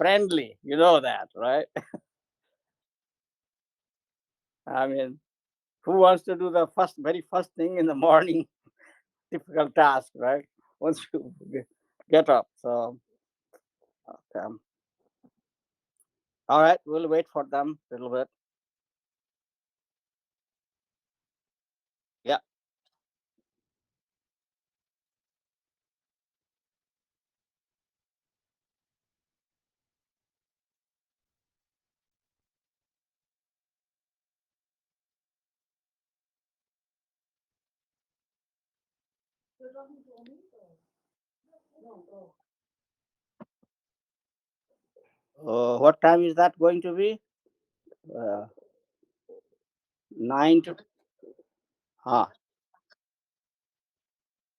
friendly. You know that, right? I mean, who wants to do the very first thing in the morning? Difficult task, right? Once you get up. So, okay. All right, we'll wait for them a little bit. Yeah. What time is that going to be? Uh, 9 to. Ah,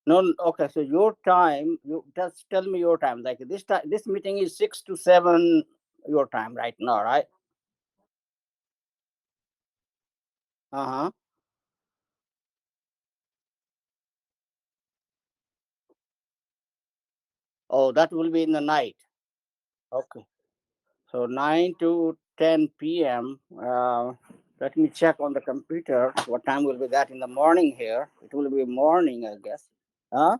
no, okay. So your time, you just tell me your time. Like this time, this meeting is 6 to 7 your time right now, right? Uh huh. Oh, that will be in the night. Okay. So 9 to 10 p.m. Let me check on the computer. What time will be that in the morning here? It will be morning, I guess. Huh?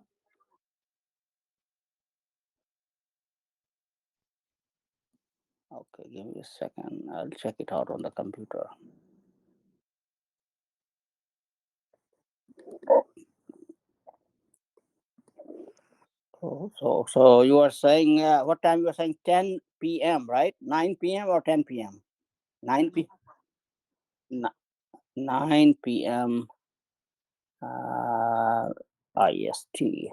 Okay, give me a second. I'll check it out on the computer. So you are saying what time you are saying? 10 p.m. right? 9 p.m. or 10 p.m. 9 p.m. Uh, IST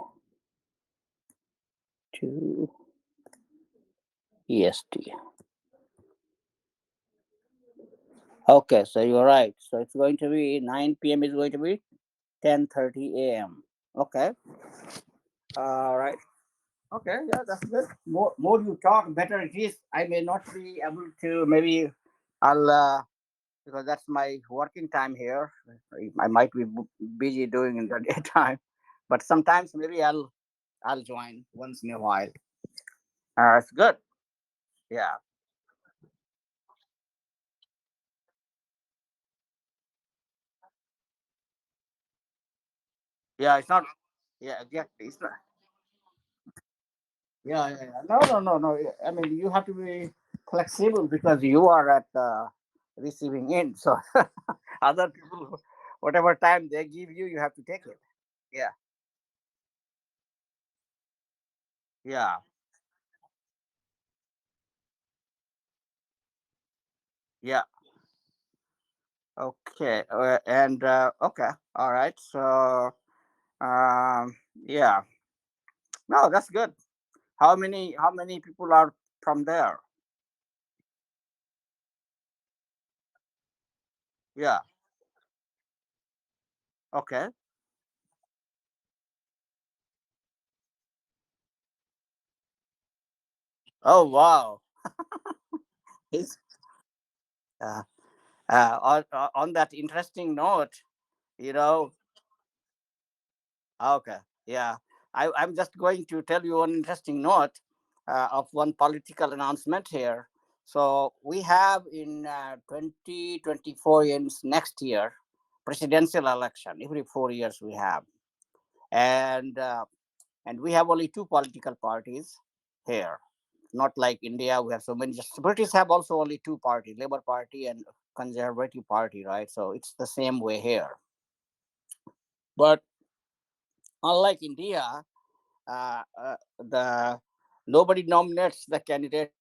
to EST. Okay, so you're right. So it's going to be 9 p.m. is going to be 10:30 a.m. Okay. All right. Okay. Yeah, that's good. More you talk, better it is. I may not be able to. Maybe I'll because that's my working time here. I might be busy doing in the daytime, but sometimes maybe I'll join once in a while. It's good. Yeah. Yeah. It's not. Yeah. Exactly. It's not. Yeah, yeah, yeah. No, no, no, no. I mean, you have to be flexible because you are at the receiving end. So other people, whatever time they give you, you have to take it. Yeah, yeah. Yeah. Okay. And okay. All right. So yeah. No, that's good. How many people are from there? Yeah. Okay. Oh wow. It's, uh, on that interesting note, you know. Okay. Yeah. I'm just going to tell you one interesting note of one political announcement here. So we have in 2024 in next year presidential election. Every 4 years we have, and we have only two political parties here. Not like India, we have so many. Just British have also only two parties: Labour Party and Conservative Party, right? So it's the same way here. But unlike India, the nobody nominates the candidate.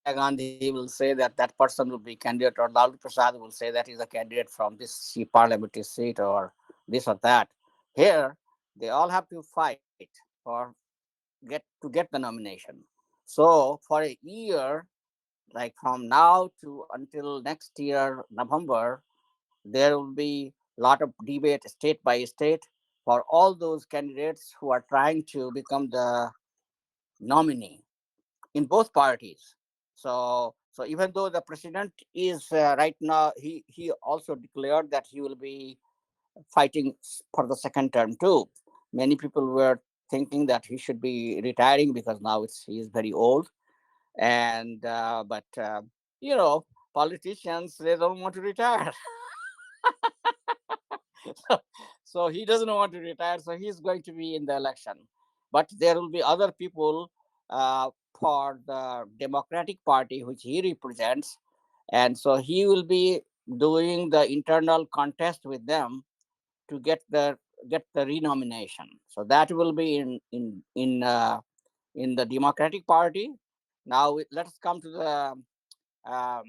Sonia Gandhi will say that that person will be candidate, or Lalu Prasad will say that is a candidate from this parliamentary seat or this or that. Here, they all have to fight for get the nomination. So for a year, like from now to until next year November, there will be a lot of debate state by state for all those candidates who are trying to become the nominee in both parties. So even though the president is right now, he also declared that he will be fighting for the second term too. Many people were thinking that he should be retiring because now he is very old. And but you know, politicians, they don't want to retire. so, so he doesn't want to retire, so he's going to be in the election. But there will be other people uh, for the Democratic Party which he represents, and so he will be doing the internal contest with them to get the renomination. So that will be in the Democratic Party. Now let's come to the um,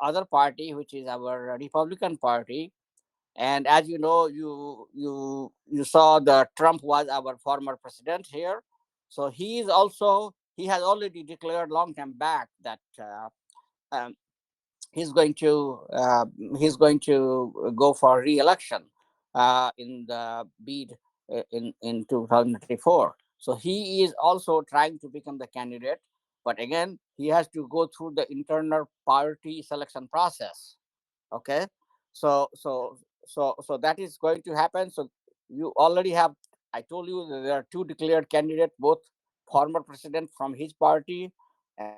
other party, which is our Republican Party. And as you know, you saw the Trump was our former president here, so he has already declared long time back that um, he's going to go for re-election in the bid in 2024. So he is also trying to become the candidate, but again he has to go through the internal party selection process. Okay, so that is going to happen. So you already have, I told you that there are two declared candidates, both former president from his party and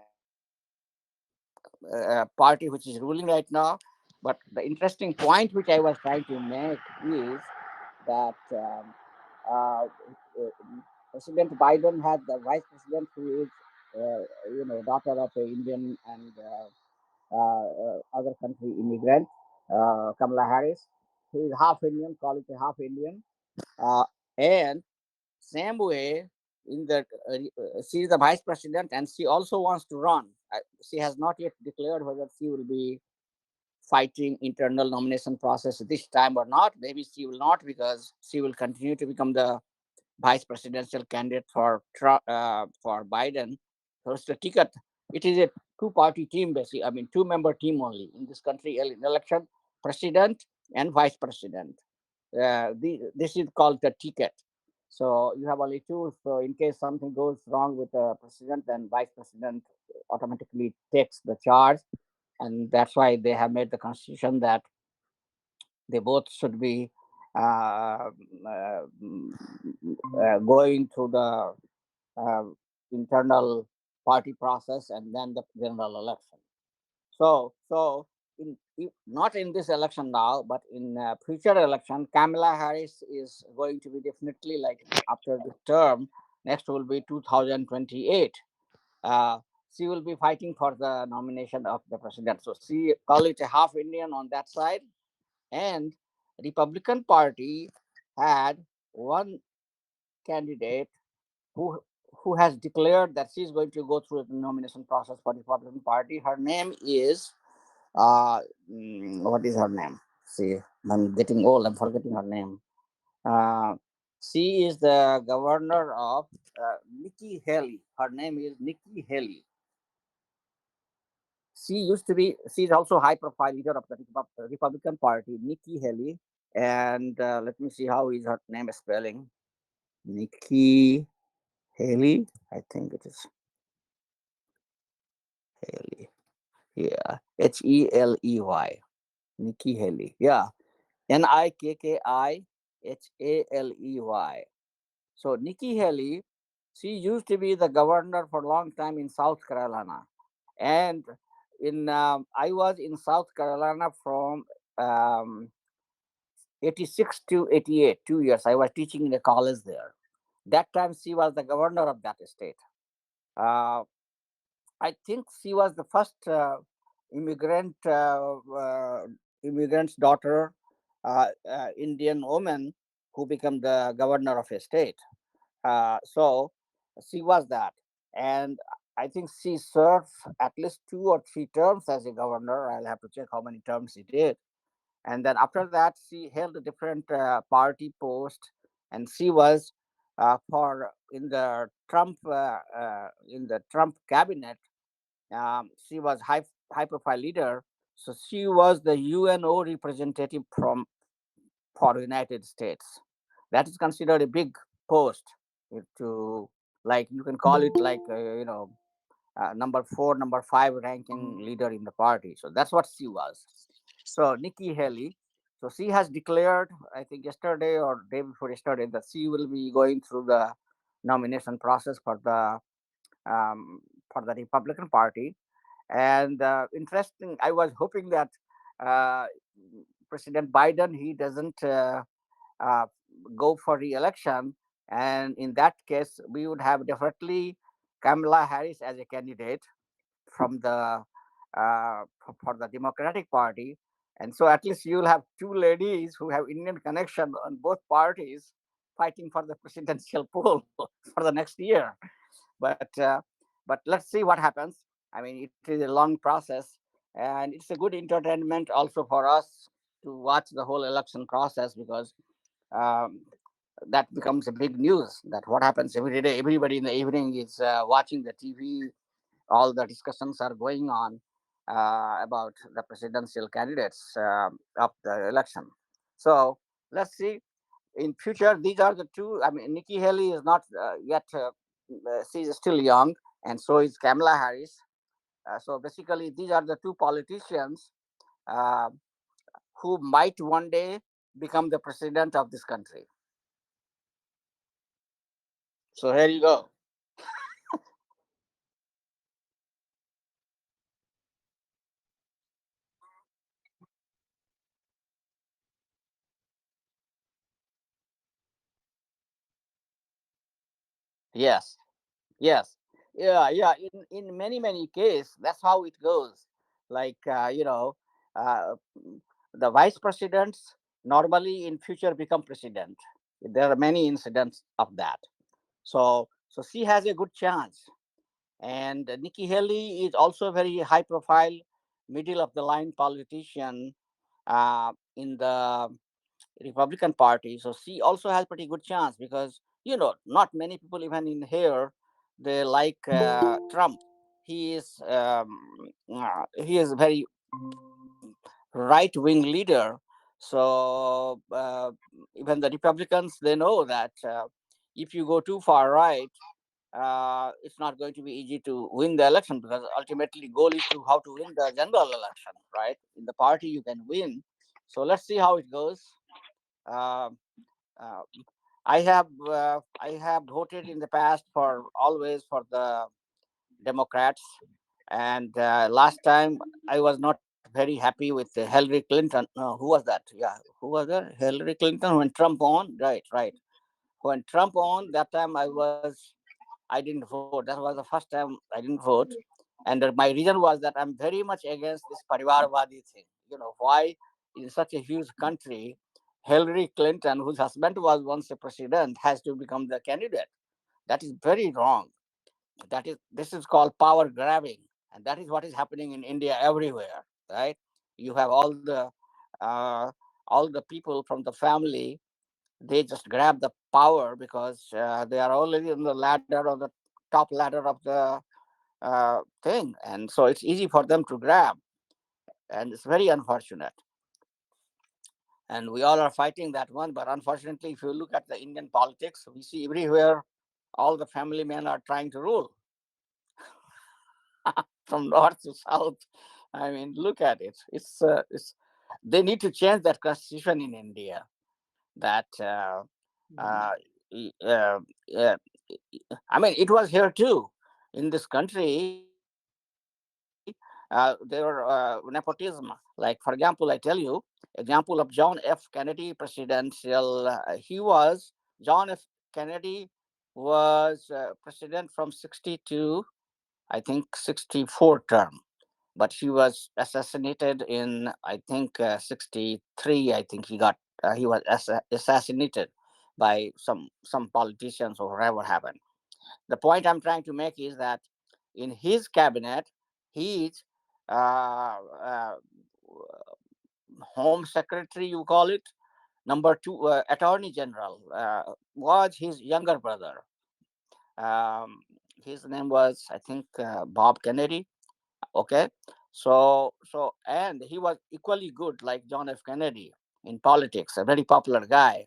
party which is ruling right now. But the interesting point which I was trying to make is that uh, President Biden had the vice president who is daughter of a Indian and other country immigrant, Kamala Harris. He is half Indian, call it a half Indian. And same way, in the she is the vice president, and she also wants to run. She has not yet declared whether she will be fighting internal nomination process this time or not. Maybe she will not, because she will continue to become the vice presidential candidate for Biden. So it's the ticket. It is a two-party team, basically. I mean, two-member team only in this country. Election, president and vice president. This is called the ticket. So you have only two. So in case something goes wrong with the president, then vice president automatically takes the charge, and that's why they have made the constitution that they both should be uh, going through the uh, internal party process and then the general election. So not in this election now, but in future election, Kamala Harris is going to be definitely, like, after this term, next will be 2028. Uh, she will be fighting for the nomination of the president. So she call it a half Indian on that side. And Republican Party had one candidate who has declared that she's going to go through the nomination process for the Republican Party. Her name is what is her name? See, I'm getting old. I'm forgetting her name. Uh, she is the governor of Nikki Haley. Her name is Nikki Haley. She used to be. She's also high profile leader of the Republican Party, Nikki Haley. And let me see how is her name spelling. Nikki Haley. I think it is Haley. Yeah, Heley. Nikki Haley. Yeah, Nikkihalley. So Nikki Haley, she used to be the governor for a long time in South Carolina, and in I was in South Carolina from um, 86 to 88, 2 years. I was teaching in a college there. That time she was the governor of that state. Uh, I think she was the first immigrant immigrant's daughter, Indian woman who became the governor of a state. So she was that, and I think she served at least 2 or 3 terms as a governor. I'll have to check how many terms she did. And then after that, she held a different party post, and she was for in the Trump cabinet. She was high profile leader, so she was the UNO representative from for United States. That is considered a big post. To, like, you can call it like number four, number five ranking leader in the party. So that's what she was. So Nikki Haley. So she has declared, I think yesterday or day before yesterday, that she will be going through the nomination process um, for the Republican Party. And interesting, I was hoping that uh, President Biden, he doesn't uh, go for re-election, and in that case, we would have definitely Kamala Harris as a candidate from the for the Democratic Party, and so at least you'll have two ladies who have Indian connection on both parties fighting for the presidential pool for the next year. But let's see what happens. I mean, it is a long process, and it's a good entertainment also for us to watch the whole election process, because um, that becomes a big news. That what happens every day. Everybody in the evening is watching the TV. All the discussions are going on about the presidential candidates of the election. So let's see in future. These are the two. I mean, Nikki Haley is not yet. She's still young, and so is Kamala Harris. So basically, these are the two politicians uh, who might one day become the president of this country. So here you go. Yes, yes, yeah, yeah. In many cases, that's how it goes. Like uh, the vice presidents normally in future become president. There are many incidents of that. So she has a good chance. And Nikki Haley is also a very high profile, middle of the line politician in the Republican Party. So she also has pretty good chance, because not many people even in here they like Trump. He is a very right wing leader. So even the Republicans, they know that if you go too far right, it's not going to be easy to win the election, because ultimately goal is to how to win the general election, right? In the party you can win. So let's see how it goes. Uh, uh, I have voted in the past for always for the Democrats, and last time I was not very happy with Hillary Clinton. No, who was that? Yeah, who was there? Hillary Clinton when Trump won. Right, right. When Trump won, that time I didn't vote. That was the first time I didn't vote, and my reason was that I'm very much against this Parivarvadi thing. Why in such a huge country, Hillary Clinton, whose husband was once a president, has to become the candidate? That is very wrong. This is called power grabbing, and that is what is happening in India everywhere. Right? You have uh, all the people from the family. They just grab the power because they are already on the ladder, or the top ladder of the thing, and so it's easy for them to grab, and it's very unfortunate. And we all are fighting that one, but unfortunately, if you look at the Indian politics, we see everywhere all the family men are trying to rule from north to south. I mean, look at it. It's they need to change that constitution in India. That uh, y- uh, uh, I mean, it was here too. In this country, there were nepotism. Like, for example, I tell you, example of John F. Kennedy presidential. John F. Kennedy was president from 60 to, I think, 64 term, but he was assassinated in, I think, 63. I think he was assassinated by some politicians or whatever happened. The point I'm trying to make is that in his cabinet, his uh, uh, home secretary, you call it, number two, attorney general, was his younger brother. Um, his name was, I think, Bob Kennedy. Okay, and he was equally good like John F. Kennedy in politics, a very popular guy.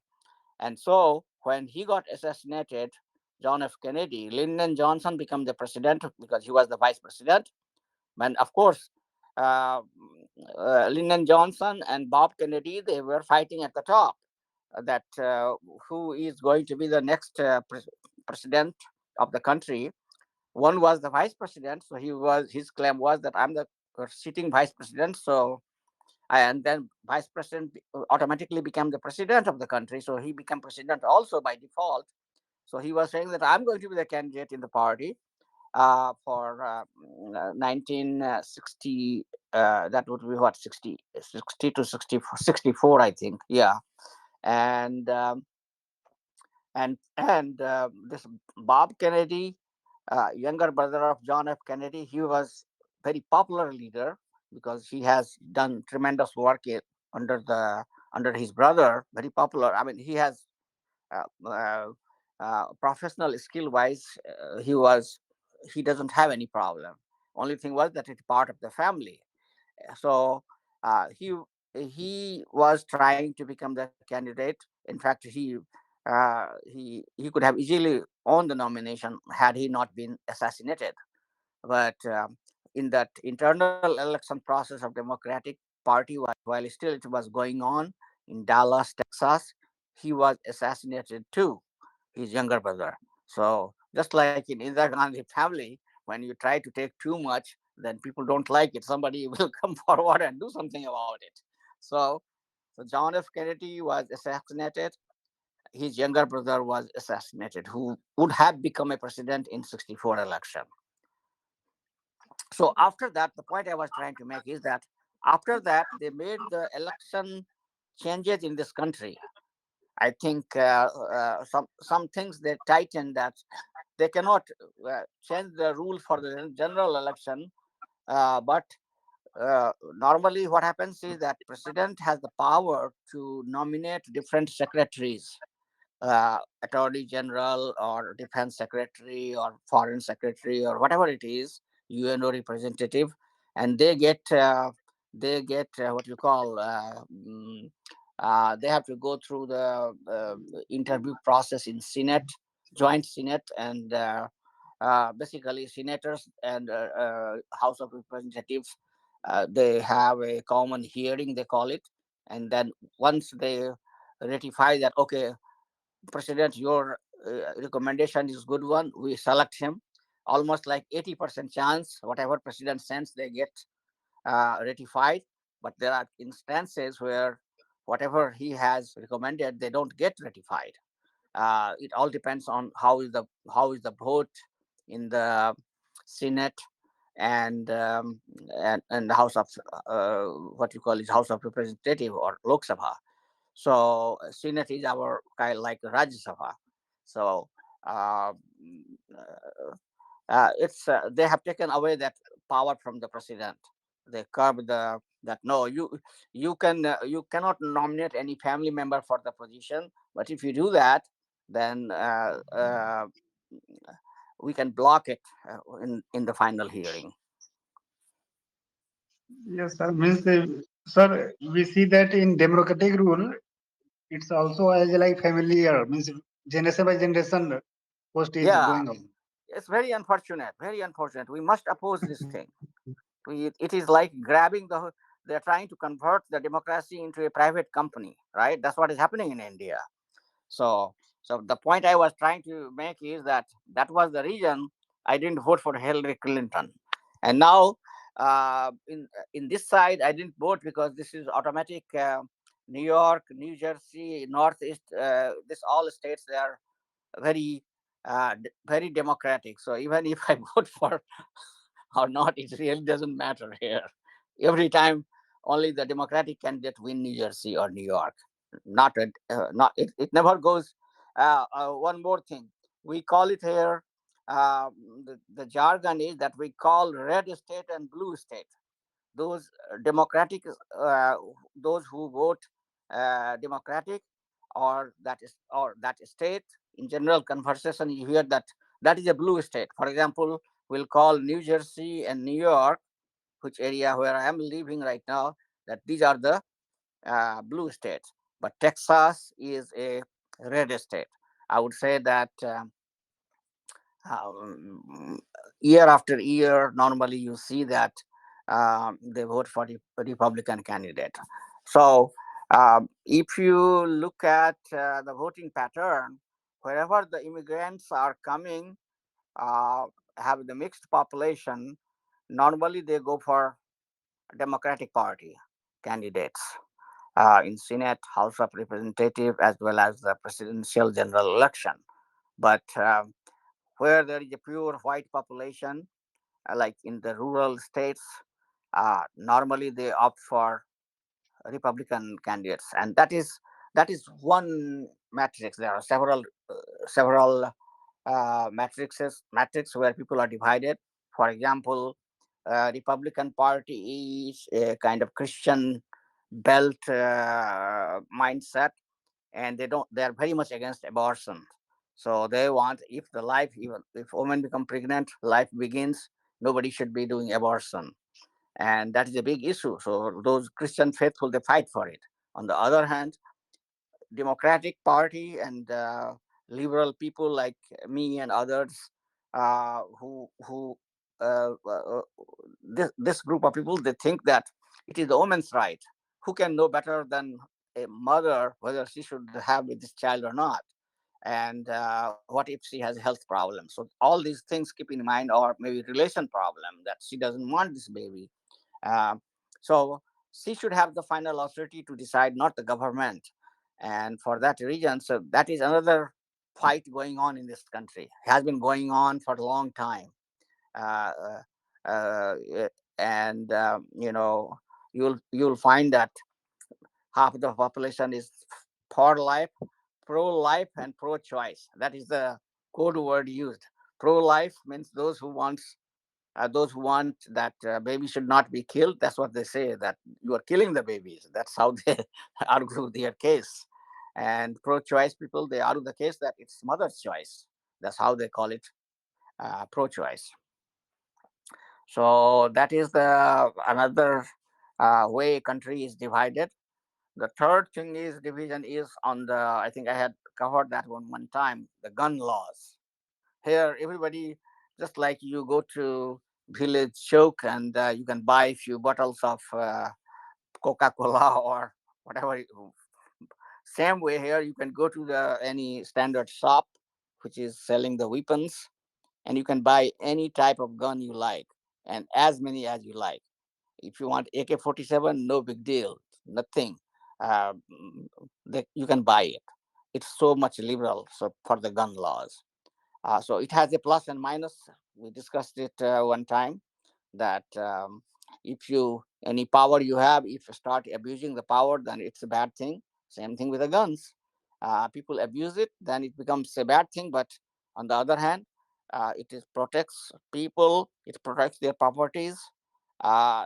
And so when he got assassinated, John F. Kennedy, Lyndon Johnson became the president because he was the vice president. And of course, uh, Lyndon Johnson and Bob Kennedy, they were fighting at the top that who is going to be the next president of the country. One was the vice president, so his claim was that I'm the sitting vice president. So and then vice president automatically became the president of the country, so he became president also by default. So he was saying that I'm going to be the candidate in the party for 1960. That would be what, 60 to 64, I think. Yeah. And this Bob Kennedy, younger brother of John F. Kennedy, he was very popular leader because he has done tremendous work under the under his brother. Very popular. I mean, he has professional skill wise, he doesn't have any problem. Only thing was that it's part of the family. So he was trying to become the candidate. In fact, he could have easily won the nomination had he not been assassinated. But in that internal election process of Democratic Party, while still it was going on in Dallas, Texas, he was assassinated too, his younger brother. So just like in Indira Gandhi family, when you try to take too much, then people don't like it. Somebody will come forward and do something about it. So, so John F. Kennedy was assassinated. His younger brother was assassinated, who would have become a president in '64 election. So after that, the point I was trying to make is that after that they made the election changes in this country. I think some things they tightened, that they cannot change the rule for the general election, but normally what happens is that president has the power to nominate different secretaries, attorney general or defense secretary or foreign secretary or whatever it is, UNO representative, and they get what you call they have to go through the interview process in Senate, joint Senate, and basically senators and House of Representatives. They have a common hearing, they call it, and then once they ratify that, okay, president, your recommendation is good one, we select him. Almost like 80% chance whatever president sends they get ratified. But there are instances where whatever he has recommended they don't get ratified. It all depends on how is the vote in the Senate and and the House of what you call is House of Representative or Lok Sabha. So Senate is our kind like Rajya Sabha. So uh, it's they have taken away that power from the president. They curb that, no, you cannot nominate any family member for the position, but if you do that, then we can block it in the final hearing. Yes, sir. Means, sir, we see that in democratic rule, it's also as like familiar. Means generation by generation, post is Yeah, going on. it's very unfortunate, very unfortunate. We must oppose this thing. It is like grabbing they're trying to convert the democracy into a private company, right? That's what is happening in India. So the point I was trying to make is that that was the reason I didn't vote for Hillary Clinton. And now in this side I didn't vote because this is automatic. New York, New Jersey, Northeast, this all states, they are very democratic. So even if I vote for or not, it really doesn't matter here. Every time, only the Democratic candidate win New Jersey or New York. Not it never goes. One more thing, we call it here. The jargon is that we call red state and blue state. Those democratic, those who vote democratic, or that state, in general conversation you hear that that is a blue state. For example, we'll call New Jersey and New York, which area where I am living right now, that these are the blue states. But Texas is a red state. I would say that um, year after year, normally you see that they vote for the Republican candidate. So if you look at the voting pattern, wherever the immigrants are coming, uh, have the mixed population, normally they go for Democratic Party candidates in Senate, House of Representative, as well as the presidential general election. But where there is a pure white population, like in the rural states, normally they opt for Republican candidates, and that is one matrix. There are several matrix where people are divided. For example, Republican Party is a kind of Christian belt mindset, and they are very much against abortion. So they want, if the life, even if women become pregnant, life begins. Nobody should be doing abortion, and that is a big issue. So those Christian faithful, they fight for it. On the other hand, Democratic Party and liberal people like me and others, who this group of people, they think that it is the woman's right. Who can know better than a mother whether she should have this child or not? And what if she has a health problem? So all these things keep in mind, or maybe relation problem, that she doesn't want this baby. uh, so she should have the final authority to decide, not the government. And for that reason, so that is another fight going on in this country. Has been going on for a long time. Uh, uh, uh, and you'll find that half of the population is for life, pro-life, and pro-choice. That is the code word used. Pro-life means those who want that baby should not be killed. That's what they say, that you are killing the babies. That's how they argue their case. And pro-choice people, they argue the case that it's mother's choice. That's how they call it, pro-choice. So that is the another way country is divided. The third thing is division is on the, I think I had covered that one time, the gun laws. Here, everybody, just like you go to village choke and you can buy a few bottles of Coca-Cola or whatever. Same way here, you can go to the any standard shop which is selling the weapons, and you can buy any type of gun you like, and as many as you like. If you want AK-47, no big deal, nothing. Uh, you can buy it. It's so much liberal, so for the gun laws. So it has a plus and minus. We discussed it one time, that if you any power you have, if you start abusing the power, then it's a bad thing. Same thing with the guns. People abuse it, then it becomes a bad thing. But on the other hand, it is protects people. It protects their properties. Uh,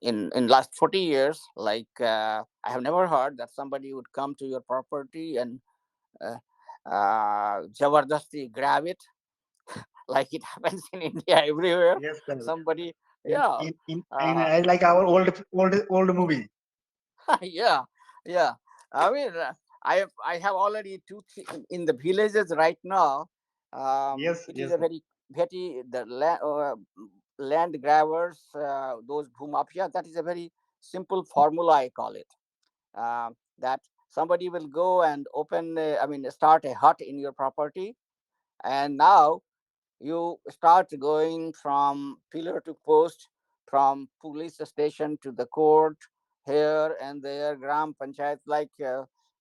in last 40 years, like I have never heard that somebody would come to your property and uh, jabardasti grab it, like it happens in India everywhere. Yes, sir. Somebody, In yeah, uh, like our old movie. yeah, yeah. I mean, I have already in the villages right now. Yes, It is yes, a sir. very land grabbers, those bhumapia. That is a very simple formula, I call it. That somebody will go and start a hut in your property, and now you start going from pillar to post, from police station to the court, here and there, gram panchayat. Like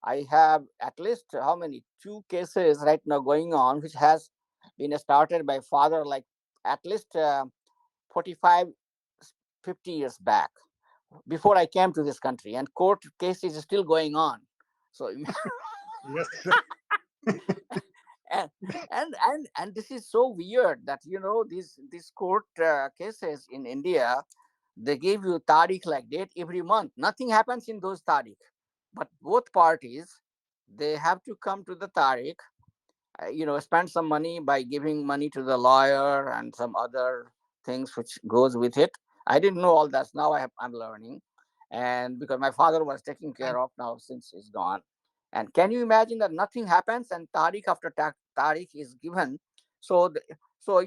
I have at least how many, two cases right now going on, which has been started by father, like at least 45, 50 years back, before I came to this country, and court case is still going on. So Yes, sir. and and this is so weird that these court cases in India, they give you tariq, like date, every month. Nothing happens in those tariq, but both parties, they have to come to the tariq, spend some money by giving money to the lawyer and some other things which goes with it. I didn't know all that. Now I'm learning. And because my father was taking care of, now since he's gone. And can you imagine that nothing happens and tariq after tariq is given? So so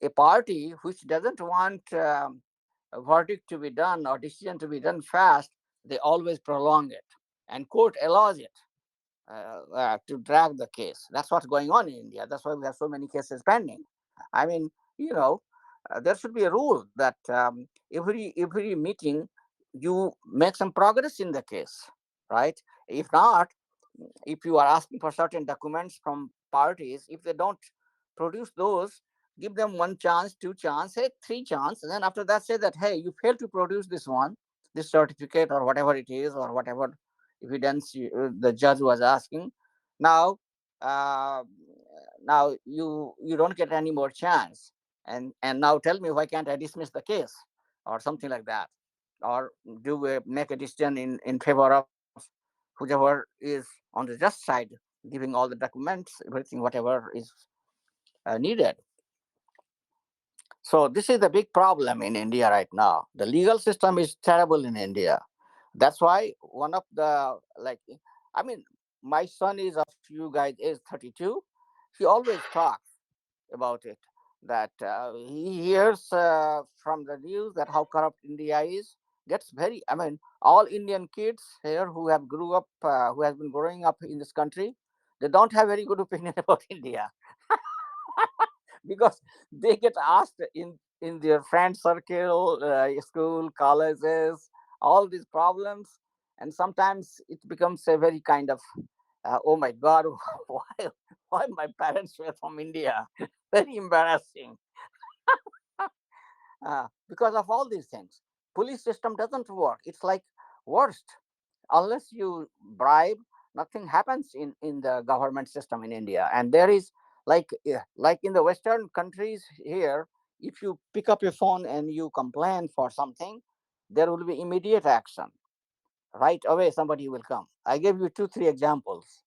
a party which doesn't want a verdict to be done or decision to be done fast, they always prolong it, and court allows it. to drag the case. That's what's going on in India. That's why we have so many cases pending. I mean, you know, there should be a rule that every meeting you make some progress in the case, right? If not, if you are asking for certain documents from parties, if they don't produce those, give them one chance, two chance, say three chance, and then after that say that, hey, you failed to produce this one, this certificate or whatever it is, or whatever evidence the judge was asking. Now, uh, now you don't get any more chance, and now tell me, why can't I dismiss the case or something like that, or do we make a decision in favor of whichever is on the just side, giving all the documents, everything, whatever is needed. So this is the big problem in India right now. The legal system is terrible in India. That's why one of the, like, I mean, my son is of you guys is 32. He always talks about it, that he hears from the news that how corrupt India is. Gets very, I mean, all Indian kids here who have grew up, who has been growing up in this country, they don't have very good opinion about India, because they get asked in their friend circle, school, colleges, all these problems, and sometimes it becomes a very kind of, oh my God, why my parents were from India? Very embarrassing, because of all these things. Police system doesn't work. It's like worst. Unless you bribe, nothing happens in the government system in India. And there is, like, like in the Western countries here, if you pick up your phone and you complain for something, there will be immediate action. Right away somebody will come. I gave you two three examples.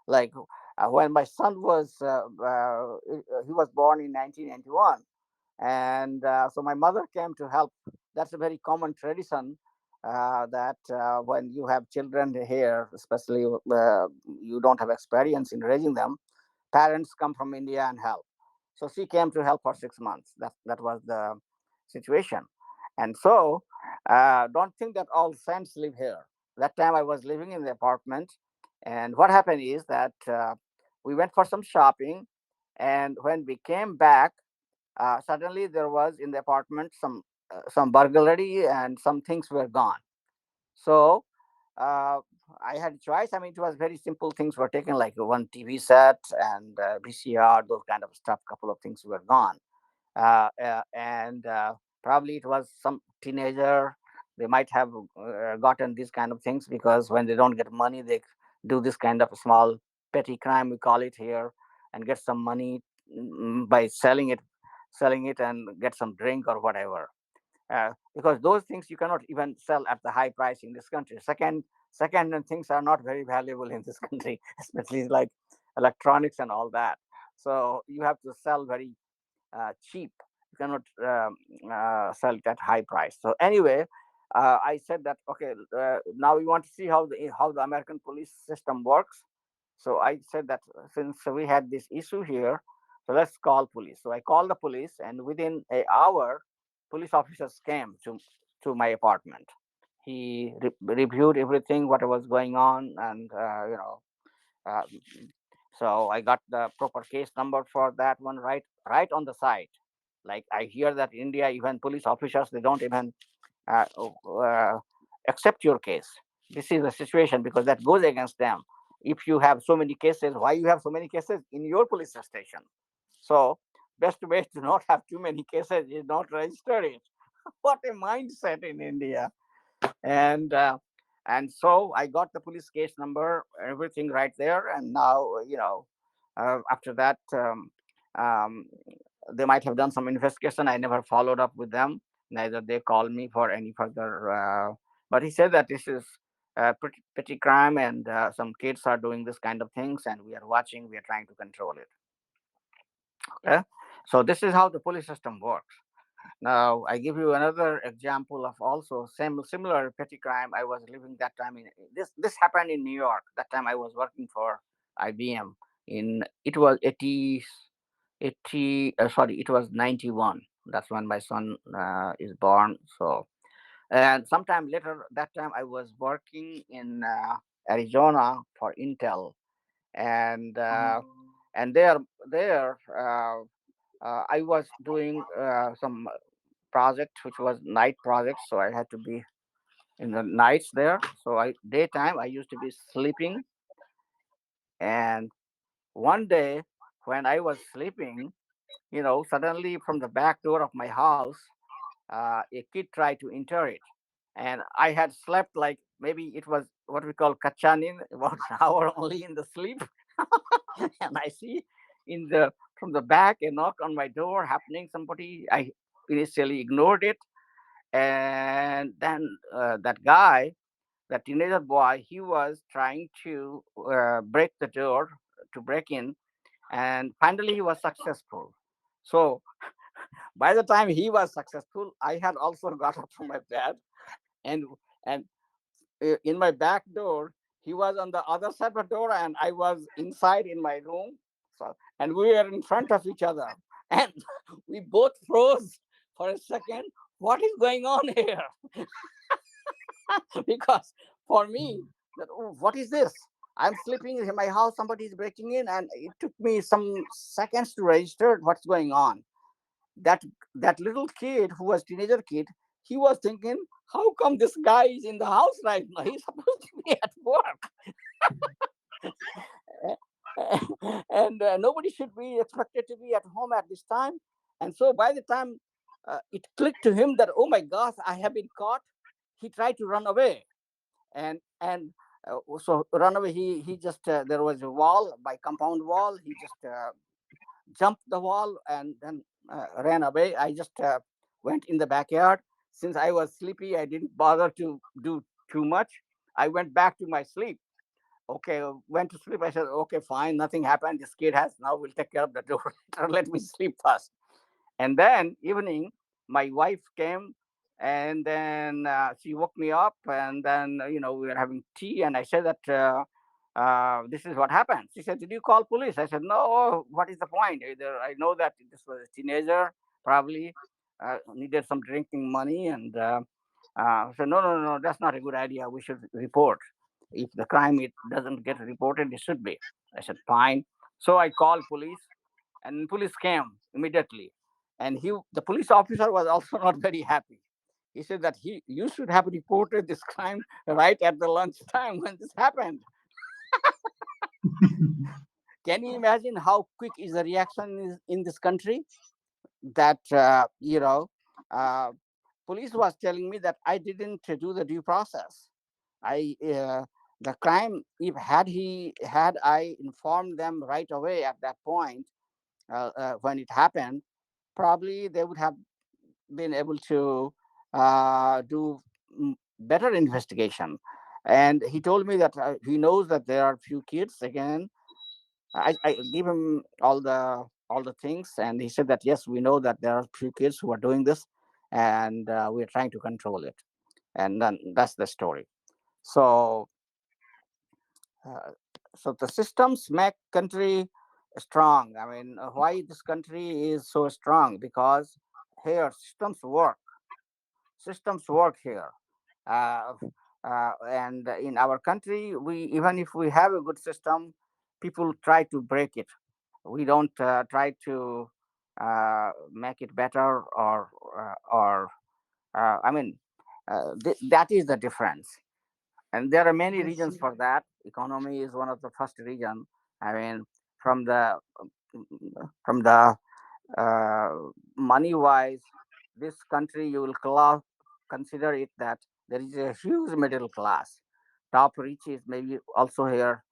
Like, when my son was he was born in 1991, and so my mother came to help. That's a very common tradition, that when you have children here, especially you don't have experience in raising them, parents come from India and help. So she came to help for 6 months. That was the situation. And so, don't think that all saints live here. That time I was living in the apartment, and what happened is that we went for some shopping, and when we came back, suddenly there was in the apartment some burglary, and some things were gone. So uh, I had a choice. I mean, it was very simple things were taken, like one TV set and VCR, those kind of stuff. Couple of things were gone, and probably it was some teenager. They might have gotten these kind of things, because when they don't get money, they do this kind of small petty crime, we call it here, and get some money by selling it and get some drink or whatever. Because those things you cannot even sell at the high price in this country. Second hand things are not very valuable in this country, especially like electronics and all that. So you have to sell very cheap. You cannot sell it at high price. So anyway, I said that, okay, now we want to see how the American police system works. So I said that, since we had this issue here, so let's call police. So I called the police, and within an hour, police officers came to my apartment. He reviewed everything, what was going on, and uh, so I got the proper case number for that one, right on the site. Like, I hear that India, even police officers, they don't even uh, uh, accept your case. This is the situation, because that goes against them. If you have so many cases, why you have so many cases in your police station? So best way to not have too many cases is not register it. What a mindset in India. And uh, and so I got the police case number, everything right there. And now, after that, um, they might have done some investigation. I never followed up with them, neither they called me for any further, but he said that this is pretty petty crime, and some kids are doing this kind of things, and we are watching, we are trying to control it. Okay, so this is how the police system works. Now, I give you another example of also same similar petty crime. I was living that time in this happened in New York. That time I was working for IBM. In it was 80, sorry, it was 91. That's when my son is born. So, and sometime later that time I was working in Arizona for Intel. and there I was doing some project which was night project, so I had to be in the nights there. So I daytime I used to be sleeping, and one day when I was sleeping, suddenly from the back door of my house, a kid tried to enter it, and I had slept like maybe it was what we call kachanin, about an hour only in the sleep, and I see in the from the back a knock on my door happening. Somebody, I initially ignored it, and then that guy, that teenager boy, he was trying to break the door to break in, and finally he was successful. So by the time he was successful, I had also got up from my bed, and and in my back door, he was on the other side of the door, and I was inside in my room. So, and we were in front of each other, and we both froze for a second. What is going on here? Because for me, that, oh, what is this? I'm sleeping in my house. Somebody is breaking in, and it took me some seconds to register what's going on. That little kid who was teenager kid, he was thinking, how come this guy is in the house right now? He's supposed to be at work. And nobody should be expected to be at home at this time. And so by the time it clicked to him that, oh my gosh, I have been caught, he tried to run away. And run away, he just there was a wall, by compound wall, he just jumped the wall and then ran away. I just went in the backyard. Since I was sleepy, I didn't bother to do too much. I went back to my sleep. Okay, went to sleep. I said, okay, fine, nothing happened. This kid has now, will take care of the door. Let me sleep first. And then evening, my wife came, and then she woke me up, and then we were having tea, and I said that this is what happened. She said, did you call police? I said, no. What is the point? Either I know that this was a teenager, probably needed some drinking money, and I said, no, no, no, that's not a good idea. We should report. If the crime, it doesn't get reported, it should be. I said, fine. So I called police, and police came immediately. And the police officer was also not very happy. He said that you should have reported this crime right at the lunch time when this happened. Can you imagine how quick is the reaction in this country? That uh, police was telling me that I didn't do the due process. I The crime, if had I informed them right away at that point, when it happened, probably they would have been able to do better investigation. And he told me that he knows that there are few kids again. I gave him all the things, and he said that yes, we know that there are few kids who are doing this, and we're trying to control it. And then that's the story. So uh, the systems make country strong. I mean, why this country is so strong? Because here systems work here. uh, and in our country, we, even if we have a good system, people try to break it. We don't try to make it better, or I mean, that is the difference. And there are many Yes, reasons for that. Economy is one of the first reason. I mean, from the from the uh, money wise, this country, you will consider it that there is a huge middle class. Top riches maybe also here,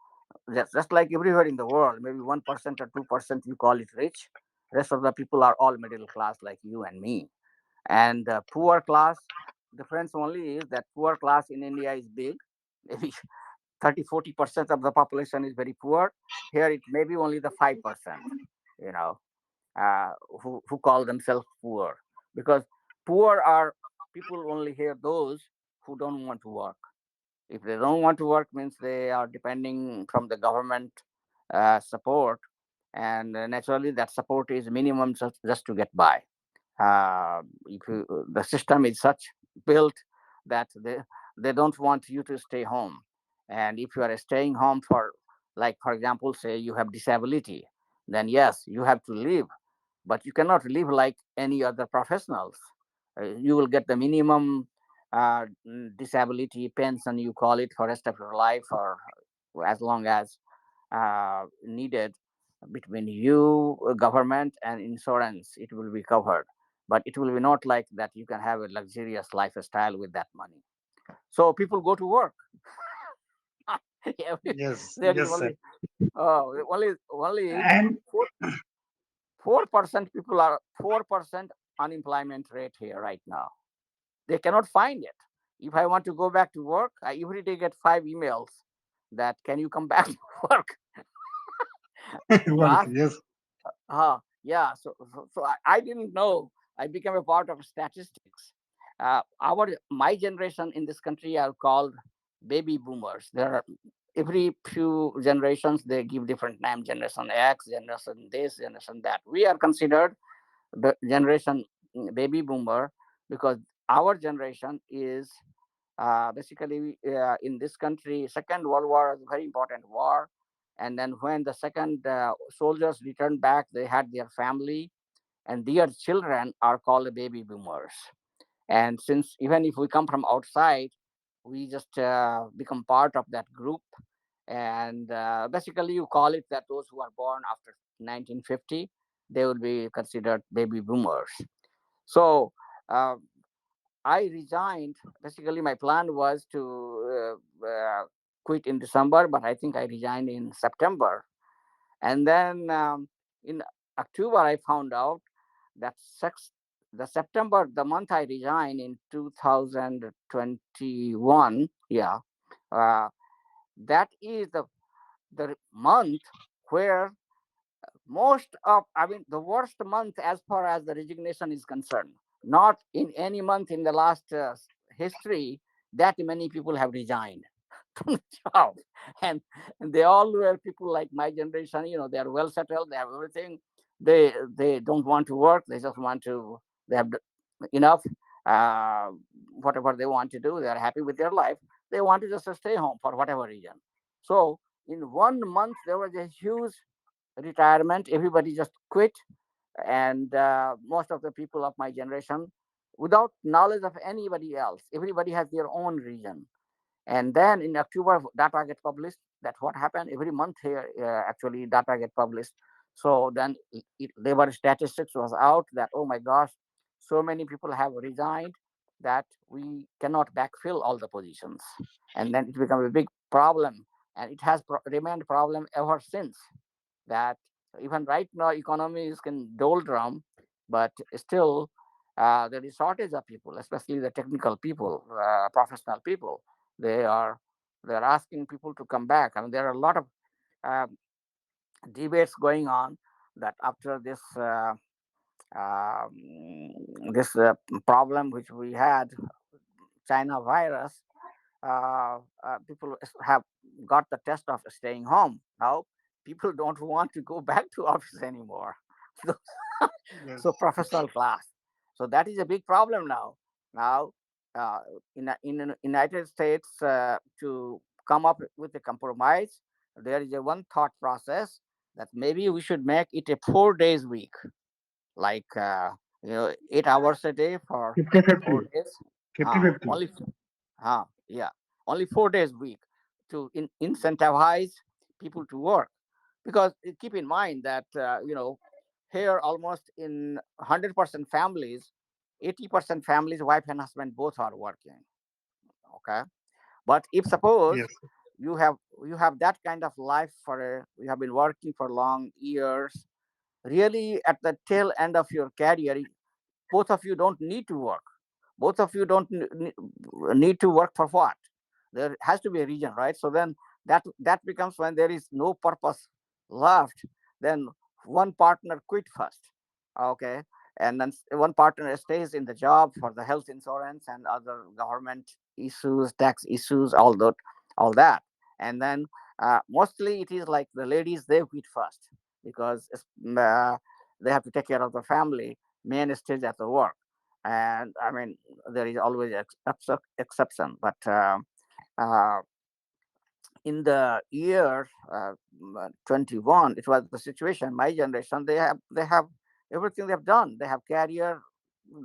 just like everywhere in the world, maybe 1% or 2% you call it rich. Rest of the people are all middle class like you and me. And poor class, difference only is that poor class in India is big. Maybe 30-40% of the population is very poor. Here it may be only the 5%, you know uh, who call themselves poor, because poor are people only here, those who don't want to work. If they don't want to work, means they are depending from the government support, and naturally that support is minimum, just to get by. If the system is such built that they don't want you to stay home, and if you are staying home for Like, for example, say you have disability, then yes, you have to leave, but you cannot live like any other professionals. You will get the minimum disability pension, you call it, for rest of your life, or as long as needed, between you, government, and insurance. It will be covered, but it will be not like that. You can have a luxurious lifestyle with that money. So people go to work. Yeah, Yes, there is yes, sir. only And 4% people are 4% unemployment rate here right now. They cannot find it. If I want to go back to work, I every day get 5 emails that can you come back to work. You work, ask, yes. yeah. So I didn't know. I became a part of statistics. Our My generation in this country are called baby boomers. There are every few generations they give different name: Generation X, Generation this, Generation that. We are considered the generation baby boomer because our generation is basically in this country. Second World War is a very important war, and then when the second soldiers returned back, they had their family, and their children are called baby boomers. And since even if we come from outside, we just become part of that group. And basically, you call it that those who are born after 1950, they will be considered baby boomers. So uh, I resigned. Basically, my plan was to quit in December, but I think I resigned in September. And then in October, I found out that the September, the month I resigned in 2021, yeah, uh, that is the month where I mean, the worst month as far as the resignation is concerned. Not in any month in the last history that many people have resigned from the job. and, and they all were people like my generation. They are well settled, they have everything. They don't want to work, they just want to, they have enough, uh, whatever they want to do, they are happy with their life. They want to just stay home for whatever reason. So in 1 month there was a huge retirement. Everybody just quit, and most of the people of my generation, without knowledge of anybody else, everybody has their own reason. And then in October, data get published. That's what happened every month here. Actually, data get published. So then labor statistics was out that, oh my gosh, so many people have resigned that we cannot backfill all the positions. And then it became a big problem, and it has remained problem ever since. That even right now economy is in doldrum, but still there is shortage of people, especially the technical people, professional people. They are asking people to come back. I mean, there are a lot of uh, debates going on that after um, this problem which we had, China virus, people have got the test of staying home. Now people don't want to go back to office anymore. So, Yes. so professional class. So that is a big problem now. Now, uh, in the United States, to come up with a compromise, there is a one thought process that maybe we should make it a 4 days week, like 8 hours a day for 50-50. 4 days. 50-50. Only yeah, only 4 days a week to incentivize people to work. Because keep in mind that here almost in 100% families, 80% families, wife and husband both are working. Okay, but if suppose Yes. you have that kind of life you have been working for long years, really at the tail end of your career, both of you don't need to work. Both of you don't need to work for what? There has to be a reason, right? So then that becomes when there is no purpose left. Then one partner quit first, okay, and then one partner stays in the job for the health insurance and other government issues, tax issues, all that. And then mostly it is like the ladies, they quit first because they have to take care of the family. Men stays at the work. And I mean, there is always exception, but uh, in the year 21, it was the situation. My generation, they have everything they've done. They have career,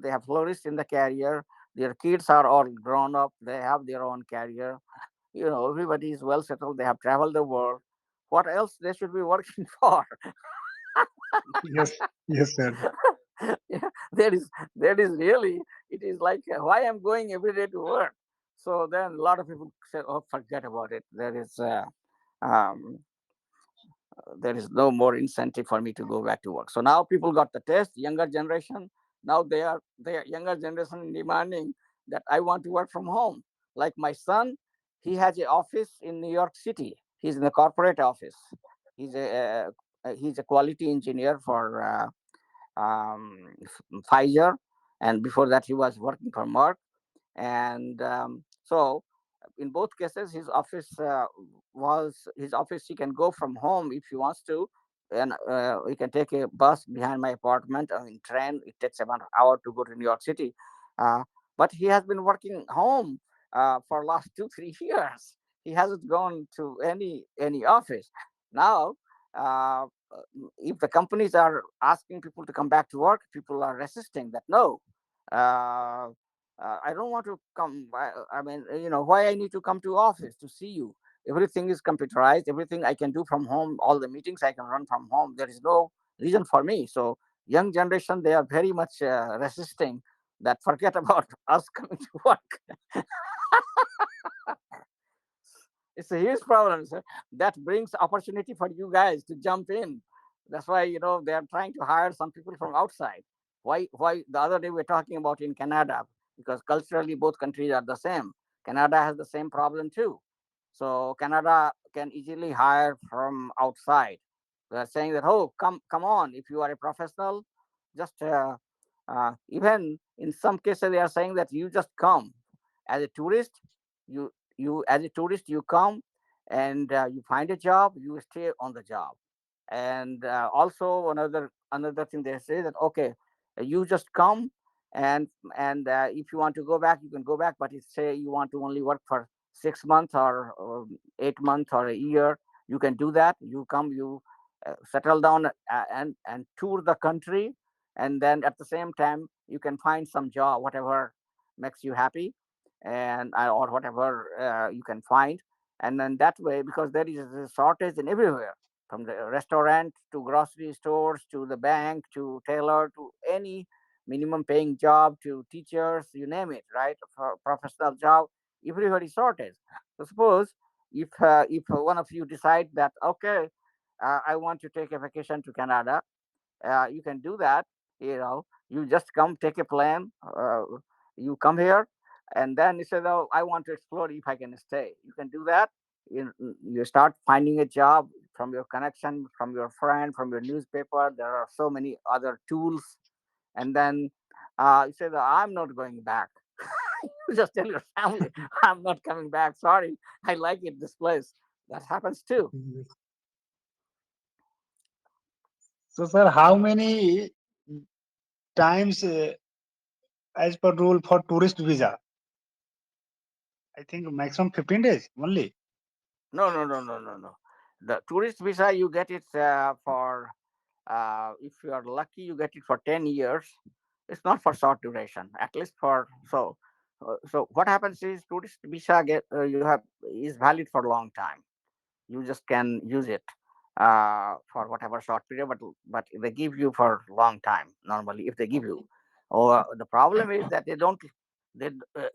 they have flourished in the career. Their kids are all grown up. They have their own career. Everybody is well settled. They have traveled the world. What else they should be working for? Yes, yes, sir. Yeah, there is really, it is like, why I'm going every day to work. So then a lot of people say, oh, forget about it. Um, there is no more incentive for me to go back to work. So now people got the test, younger generation. Now they are younger generation demanding that I want to work from home. Like my son, he has an office in New York City. He's in the corporate office. He's a quality engineer for Pfizer, and before that he was working for Merck. And so in both cases his office. He can go from home if he wants to, and he can take a bus behind my apartment, or in train it takes about an hour to go to New York City. uh, but he has been working home for last 2 3 years. He hasn't gone to any office. Now uh, if the companies are asking people to come back to work, people are resisting that. No, uh, I don't want to come. I mean, why I need to come to office to see you? Everything is computerized. Everything I can do from home. All the meetings I can run from home. There is no reason for me. So young generation, they are very much resisting that. Forget about us coming to work. It's a huge problem, sir. That brings opportunity for you guys to jump in. That's why they are trying to hire some people from outside. Why the other day we are talking about in Canada, because culturally both countries are the same. Canada has the same problem too. So Canada can easily hire from outside. They are saying that, oh, come on, if you are a professional, just even in some cases they are saying that you just come as a tourist. You as a tourist, you come, and you find a job, you stay on the job. And also another thing they say that, okay, you just come, and if you want to go back, you can go back. But if say you want to only work for 6 months, or 8 months, or a year, you can do that. You come, you settle down, and tour the country, and then at the same time you can find some job, whatever makes you happy, and or whatever you can find. And then that way, because there is a shortage in everywhere, from the restaurant to grocery stores to the bank to tailor to any minimum paying job to teachers, you name it, right? For professional job, everybody shortage. So suppose if one of you decide that, okay, I want to take a vacation to Canada, you can do that. You just come, take a plane, you come here, and then you say, oh, I want to explore if I can stay. You can do that. You start finding a job from your connection, from your friend, from your newspaper. There are so many other tools. And then you say that I'm not going back. You just tell your family, I'm not coming back. Sorry, I like it, this place. That happens too. Yes. So, sir, how many times, as per rule for tourist visa? I think maximum 15 days only. No, no, no, no, no, no. The tourist visa, you get it for, if you are lucky, you get it for 10 years. It's not for short duration, at least for, so what happens is tourist visa you have is valid for a long time. You just can use it for whatever short period, but they give you for long time normally, if they give you. Or the problem is that they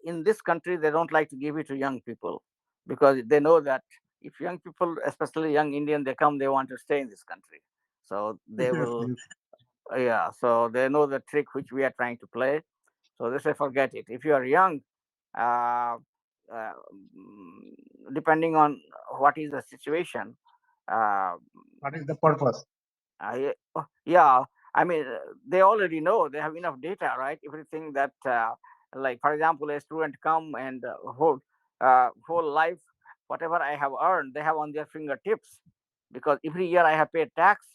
in this country they don't like to give it to young people, because they know that if young people, especially young Indian, they come, they want to stay in this country. So they Yes, will, yes. yeah, so they know the trick which we are trying to play. So they say, forget it. If you are young, uh, uh, depending on what is the situation, uh, What is the purpose? yeah, I mean, they already know, they have enough data, right? Everything that, like for example, a student come, and whole life, whatever I have earned, they have on their fingertips, because every year I have paid tax.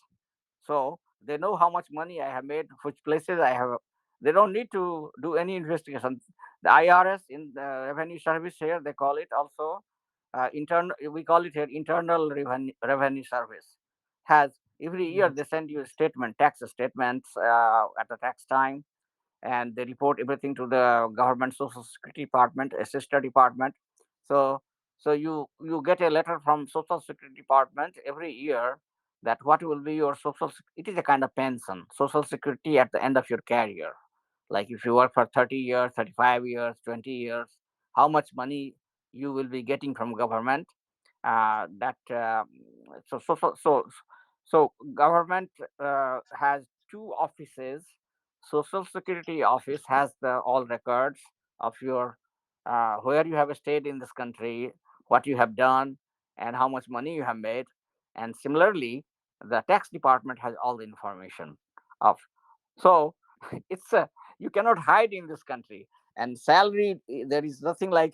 So they know how much money I have made, which places I have. They don't need to do any investigation. The IRS, in the revenue service here, they call it also. internal, we call it here internal revenue service, has every year they Yes. send you a statement, tax statements at the tax time, and they report everything to the government social security department, a sister department. So you get a letter from social security department every year that what will be your it is a kind of pension, social security at the end of your career. Like if you work for 30 years, 35 years, 20 years, how much money you will be getting from government. That so so so so so government has two offices. Social security office has the all records of your where you have stayed in this country, what you have done, and how much money you have made. And similarly, the tax department has all the information of. So it's you cannot hide in this country. And salary, there is nothing like,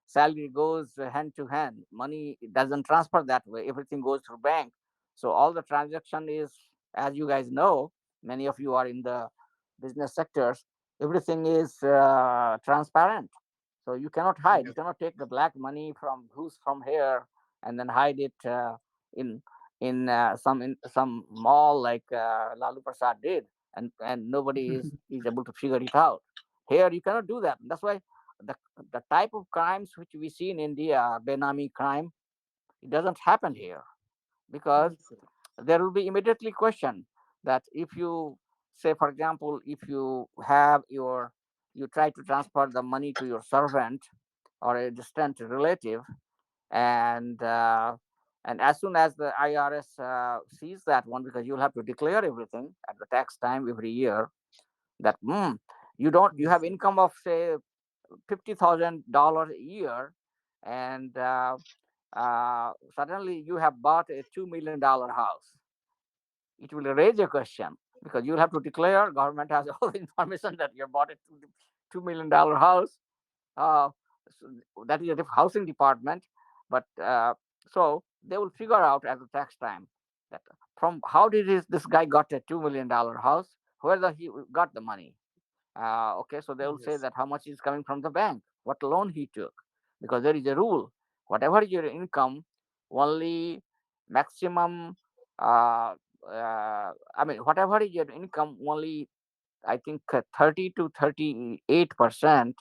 salary goes hand to hand, money doesn't transfer that way, everything goes through bank. So all the transaction is, as you guys know, many of you are in the business sectors, everything is transparent. So you cannot hide, you Yes. cannot take the black money from who's from here and then hide it in some mall like Lalu Prasad did, and nobody is able to figure it out. Here you cannot do that. That's why the the type of crimes which we see in India, Benami crime, it doesn't happen here, because Yes, sir. there will be immediately question that if you say, for example, if you have your, you try to transfer the money to your servant or a distant relative, and as soon as the IRS sees that one, because you'll have to declare everything at the tax time every year, that you don't, you Yes, have sir. income of say $50,000 a year, and suddenly you have bought a $2 million house. It will raise a question, because you'll have to declare. Government has all the information that you bought a $2 million house. uh, so that is a housing department. But so they will figure out at the tax time that from how did this guy got a $2 million house, where he got the money. Okay, so they will say Yes. that how much is coming from the bank, what loan he took, because there is a rule: whatever your income, only maximum. Uh, I mean, whatever is your income, only I think 30 to 38%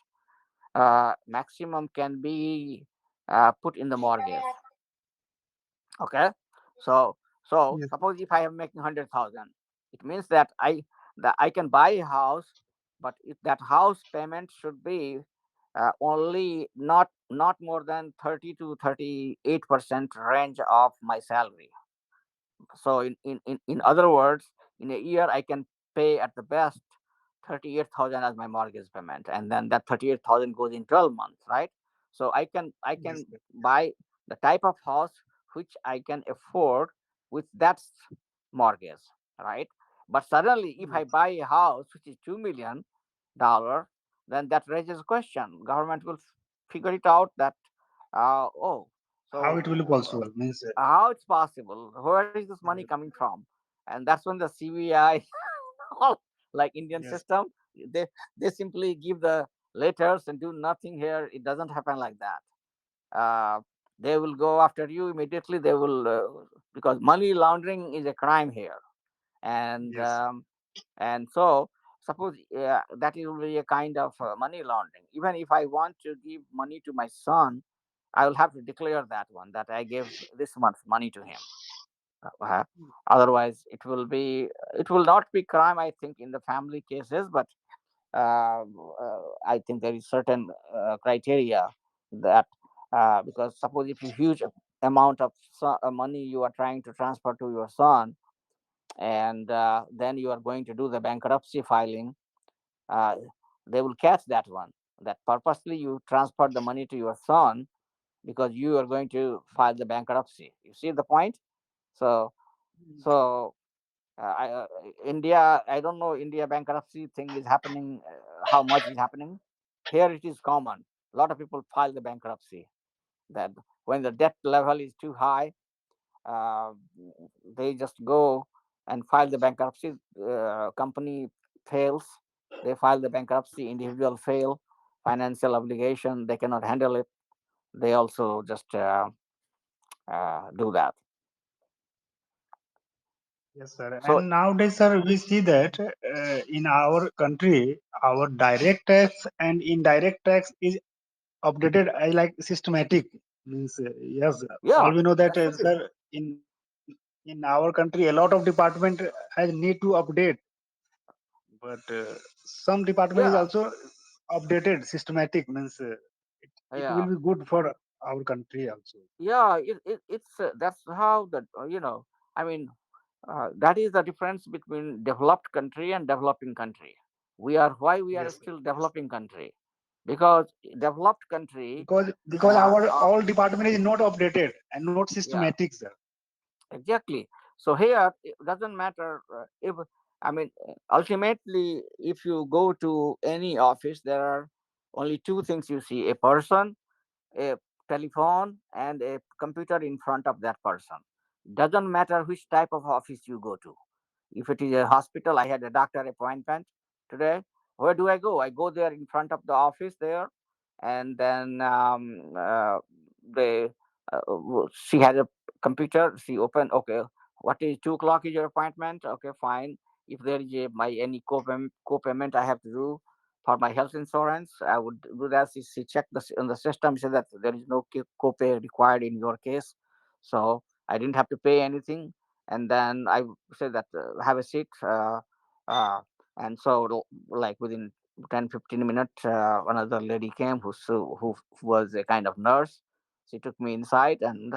maximum can be put in the mortgage. Okay, so Yes. suppose if I am making 100,000, it means that I can buy a house, but if that house payment should be only not more than 30 to 38% range of my salary. So in other words, in a year I can pay at the best 38,000 as my mortgage payment, and then that 38,000 goes in 12 months, right? So I can Yes, sir. buy the type of house which I can afford with that mortgage, right? But suddenly if I Yes. buy a house which is $2 million, then that raises a question. Government will figure it out that oh, How so it will be possible? Means, how it's possible, where is this money yes. coming from? And that's when the CBI, all like Indian Yes. system, they they simply give the letters and do nothing. Here it doesn't happen like that. They will go after you immediately. They will because money laundering is a crime here. and Yes. um, and so suppose that will be a kind of money laundering. Even if I want to give money to my son, I will have to declare that one, that I gave this month money to him. uh, Otherwise it will not be crime, I think, in the family cases. But I think there is certain criteria that because suppose if you huge amount of money you are trying to transfer to your son, and then you are going to do the bankruptcy filing, uh, they will catch that one, that purposely you transfer the money to your son because you are going to file the bankruptcy. You see the point? So so India, I don't know, India bankruptcy thing is happening. How much is happening? Here it is common. A lot of people file the bankruptcy. That when the debt level is too high, uh, they just go and file the bankruptcy. Company fails, they file the bankruptcy. Individual fail, financial obligation, they cannot handle it. they also just do that. Yes, sir. So And nowadays, sir, we see that in our country, our direct tax and indirect tax is updated like systematic. Means yes, all yeah, we know that that should be. sir, in our country, a lot of department has need to update, but some department is Yeah, also updated systematic. Means it yeah, will be good for our country also. yeah. It's that's how the I mean, that is the difference between developed country and developing country. We are Yes, sir. still Yes, developing country, because developed country, because our uh, all department is not updated and not yeah, systematic, sir. exactly. So here it doesn't matter if, I mean, ultimately, if you go to any office, there are only two things you see: a person, a telephone, and a computer in front of that person. Doesn't matter which type of office you go to. If it is a hospital, I had a doctor appointment today. Where do I go? I go there in front of the office there, and then they she has a computer. She open. Okay, what is 2 o'clock? Is your appointment? Okay, fine. If there is my any co-payment I have to do for my health insurance, I would do that. She checked in the system. She said that there is no co-pay required in your case, so I didn't have to pay anything. And then I said that have a seat, uh, and so like within 10-15 minutes, another lady came who was a kind of nurse. She took me inside, and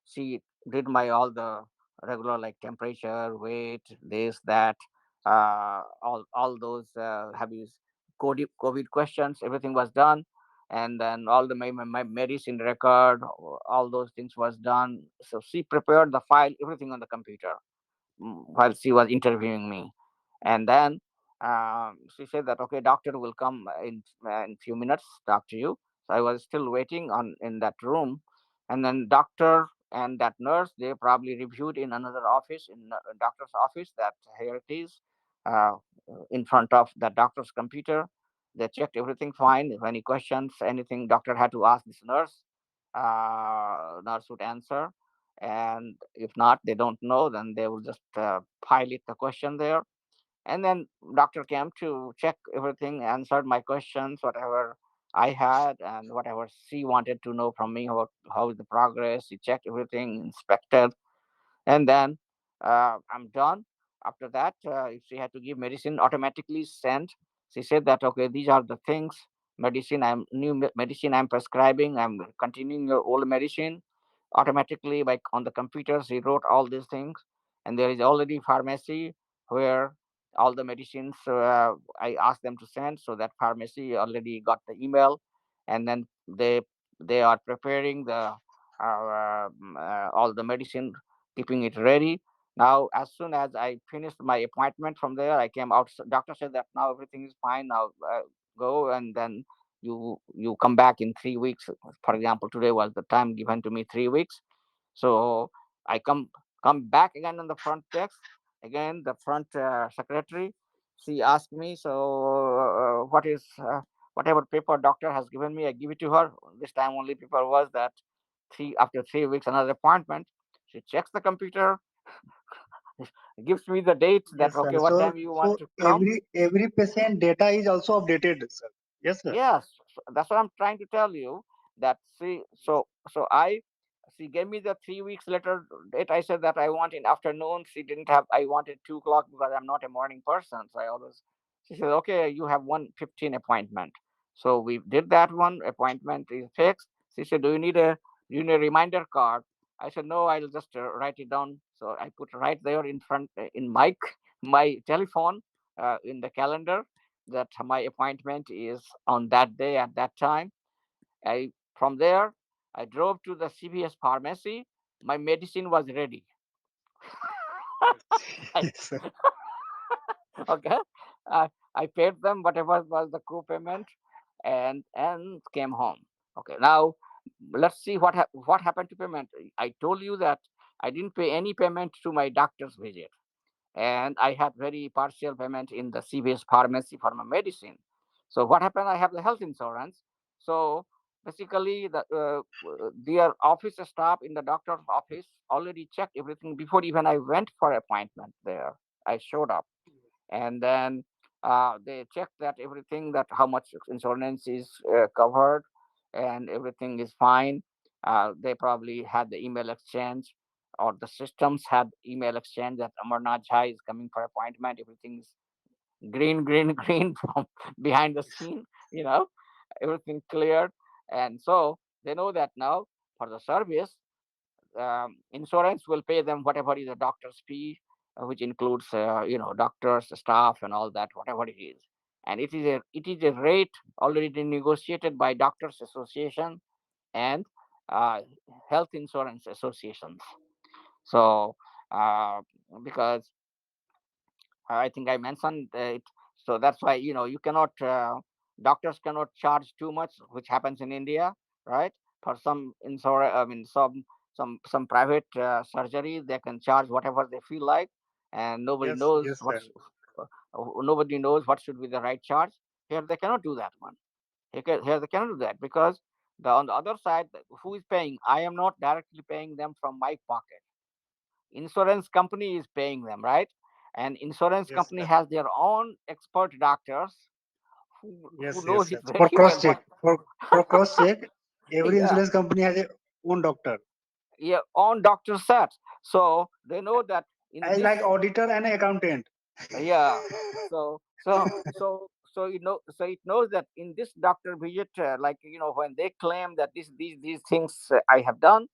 she did my all the regular, like temperature, weight, this, that, all those have you COVID questions. Everything was done, and then all my medicine record, all those things was done. So she prepared the file, everything on the computer, while she was interviewing me. And then she said that, okay, doctor will come in few minutes, talk to you. So I was still waiting on in that room, and then doctor and that nurse, they probably reviewed in another office, in doctor's office, that here it is, uh, in front of the doctor's computer. They checked everything fine. If any questions, anything doctor had to ask this nurse, nurse would answer. And if not, they don't know, then they will just pilot the question there. And then doctor came to check everything, answered my questions, whatever I had, and whatever she wanted to know from me about how is the progress. She checked everything, inspected, and then I'm done. After that, if she had to give medicine, automatically sent. She said that, okay, these are the things, medicine I'm prescribing. I'm continuing your old medicine. Automatically, by on the computer, she wrote all these things, and there is already pharmacy where all the medicines I asked them to send. So that pharmacy already got the email, and then they are preparing the all the medicine, keeping it ready. Now, as soon as I finished my appointment from there, I came out. Doctor said that now everything is fine. Now go, and then you come back in 3 weeks. For example, today was the time given to me, 3 weeks. So I come back again on the front desk. Again, the front secretary. She asked me, so what is whatever paper doctor has given me, I give it to her. This time only paper was that three after 3 weeks another appointment. She checks the computer, gives me the date that, Yes, sir. okay, what So time you want so to come. every patient data is also updated, sir. Yes, sir. Yes, so that's what I'm trying to tell you. That she so I she gave me the 3 weeks later date. I said that I want in afternoon. She didn't have. I wanted 2 o'clock because I'm not a morning person. So I always. She said, okay, you have 1:15 appointment. So we did that one. Appointment is fixed. She said, do you need a reminder card? I said, no, I'll just write it down. So I put right there in front in my telephone, in the calendar, that my appointment is on that day at that time. I From there I drove to the CVS pharmacy. My medicine was ready. Yes, I, yes, sir. okay, I paid them whatever was the co-payment, and came home. Okay, now let's see what happened to payment. I told you that I didn't pay any payment to my doctor's visit, and I had very partial payment in the CVS pharmacy for my medicine. So what happened? I have the health insurance. So Basically, their office staff in the doctor's office already checked everything before even I went for appointment there. I showed up, and then they checked that everything, that how much insurance is covered, and everything is fine. They probably had the email exchange, or the systems had email exchange that Amarnath Jha is coming for appointment. Everything is green, green, green from behind the scene, you know, everything cleared. And so they know that now for the service, insurance will pay them whatever is the doctor's fee, which includes, doctors, staff, and all that, whatever it is. And it is a rate already negotiated by Doctors Association and uh, health insurance associations. So uh, because I think I mentioned it. So that's why, you cannot, doctors cannot charge too much, which happens in India, right? For some I mean, some private surgery, they can charge whatever they feel like, and Yes, yes, sir. nobody knows what should be the right charge. Here they cannot do that one. Here they cannot do that because on the other side, who is paying? I am not directly paying them from my pocket. Insurance company is paying them, right? And insurance Yes, company sir. has their own expert doctors who Yes, yes, knows it sir. For very cross well check, what. for cross check, every Yeah, insurance company has a own doctor. yeah, on doctor sets, so they know that in I this. like auditor and accountant. Yeah, so it knows that in this doctor visit, like, when they claim that these things I have done,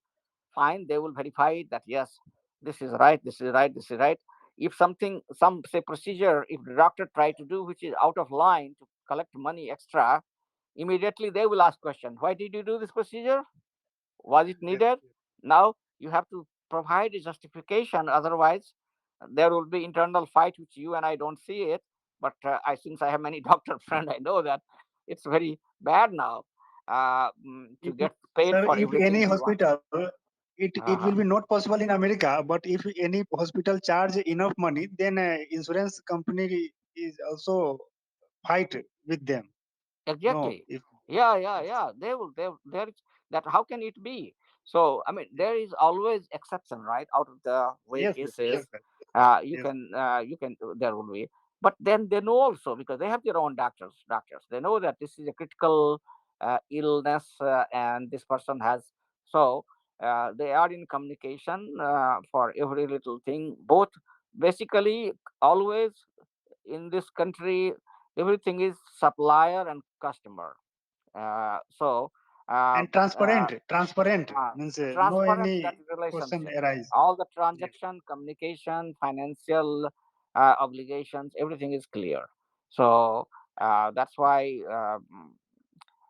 fine, they will verify that yes, this is right, this is right, this is right. If something, some say procedure, if the doctor try to do which is out of line to collect money extra, immediately they will ask question, why did you do this procedure, was it Yes, needed? Now you have to provide a justification, otherwise there will be internal fight which you and I don't see it. But since I have many doctor friend, I know that it's very bad now, if to get paid sir, for if any everything we want. hospital, it will Uh-huh. be not possible in America, but if any hospital charge enough money, then insurance company is also fight with them. No, Exactly. if Yeah, yeah, yes, yeah. There is that. How can it be? So I mean, yes, there is always exception, right? Out of the way yes, yes, yes, cases, sir. Yes, you can. There will be, but then they know also because they have their own doctors. Doctors, they know that this is a critical illness, and this person has. So they are in communication for every little thing. Both basically always in this country, everything is supplier and customer. So uh, and uh, transparent means no transparent, that any question relationship, arise. all the Yes, transaction, communication, financial obligations, everything is clear. So that's why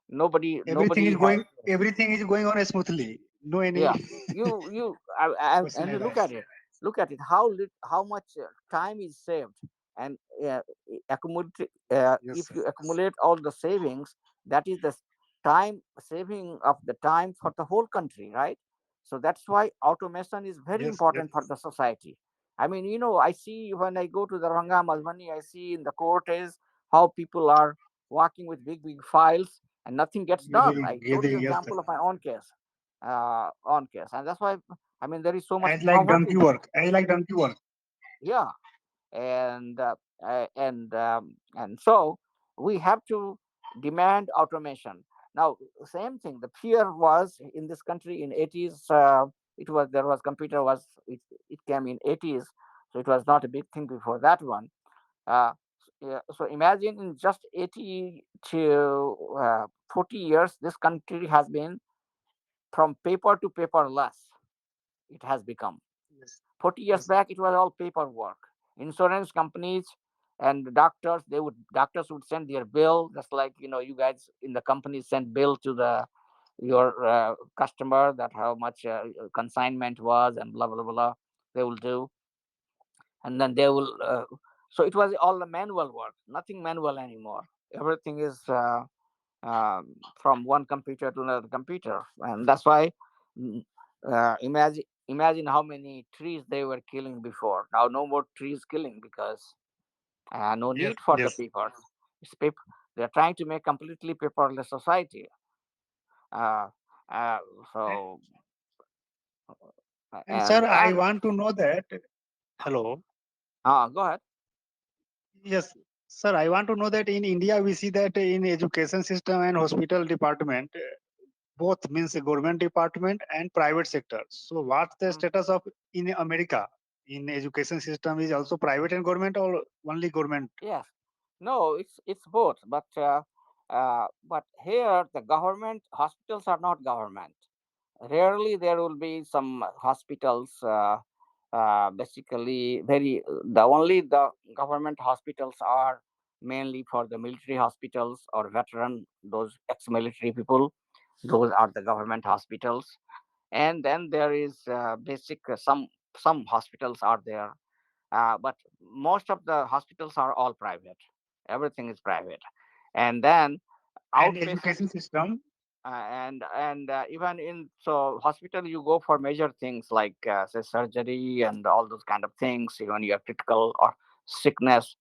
nobody has. everything is going on smoothly. No any Yeah, and question you arise. look at it, how much time is saved. And accumulate, Yes, if sir. you accumulate all the savings, that is the time saving of the time for the whole country, right? So that's why automation is very Yes, yes, important for the society. I mean, I see when I go to the Ranga Malmani, I see in the court is how people are walking with big big files and nothing gets done. I told you yes, sir. example of my own case, and that's why, I mean, there is so much I like poverty donkey there. work. I like donkey work. Yeah, and so we have to demand automation. Now, same thing, the fear was in this country in 80s. It was there was computer was it came in 80s, so it was not a big thing before that one. uh, yeah, so imagine in just 80 to 40 years, this country has been from paper to paperless. It has become. Yes, 40 years yes, back, it was all paperwork. Insurance companies and doctors would send their bill, just like, you guys in the company send bill to the your customer, that how much consignment was and blah blah blah. They will do, and then they will. So it was all the manual work, nothing manual anymore. Everything is from one computer to another computer, and that's why, mm, imagine how many trees they were killing before. Now no more trees killing because no yes, need for the yes. paper. It's paper. They're trying to make completely paperless society. Uh, uh, And, so and sir, I and want to know that. Hello. go ahead. Yes, sir, I want to know that in India we see that in education system and hospital department, both means a government department and private sector. So what's the Mm, status of in America in education system is also private and government or only government? yes. No, it's both. But here the government hospitals are not government. Rarely there will be some hospitals. Basically, very the only the government hospitals are mainly for the military hospitals or veteran, those ex-military people. Those are the government hospitals. And then there is basic some hospitals are there, but most of the hospitals are all private. Everything is private. And then And outpatient, education system, and even in so hospital you go for major things like say surgery and all those kind of things when you have critical or sickness.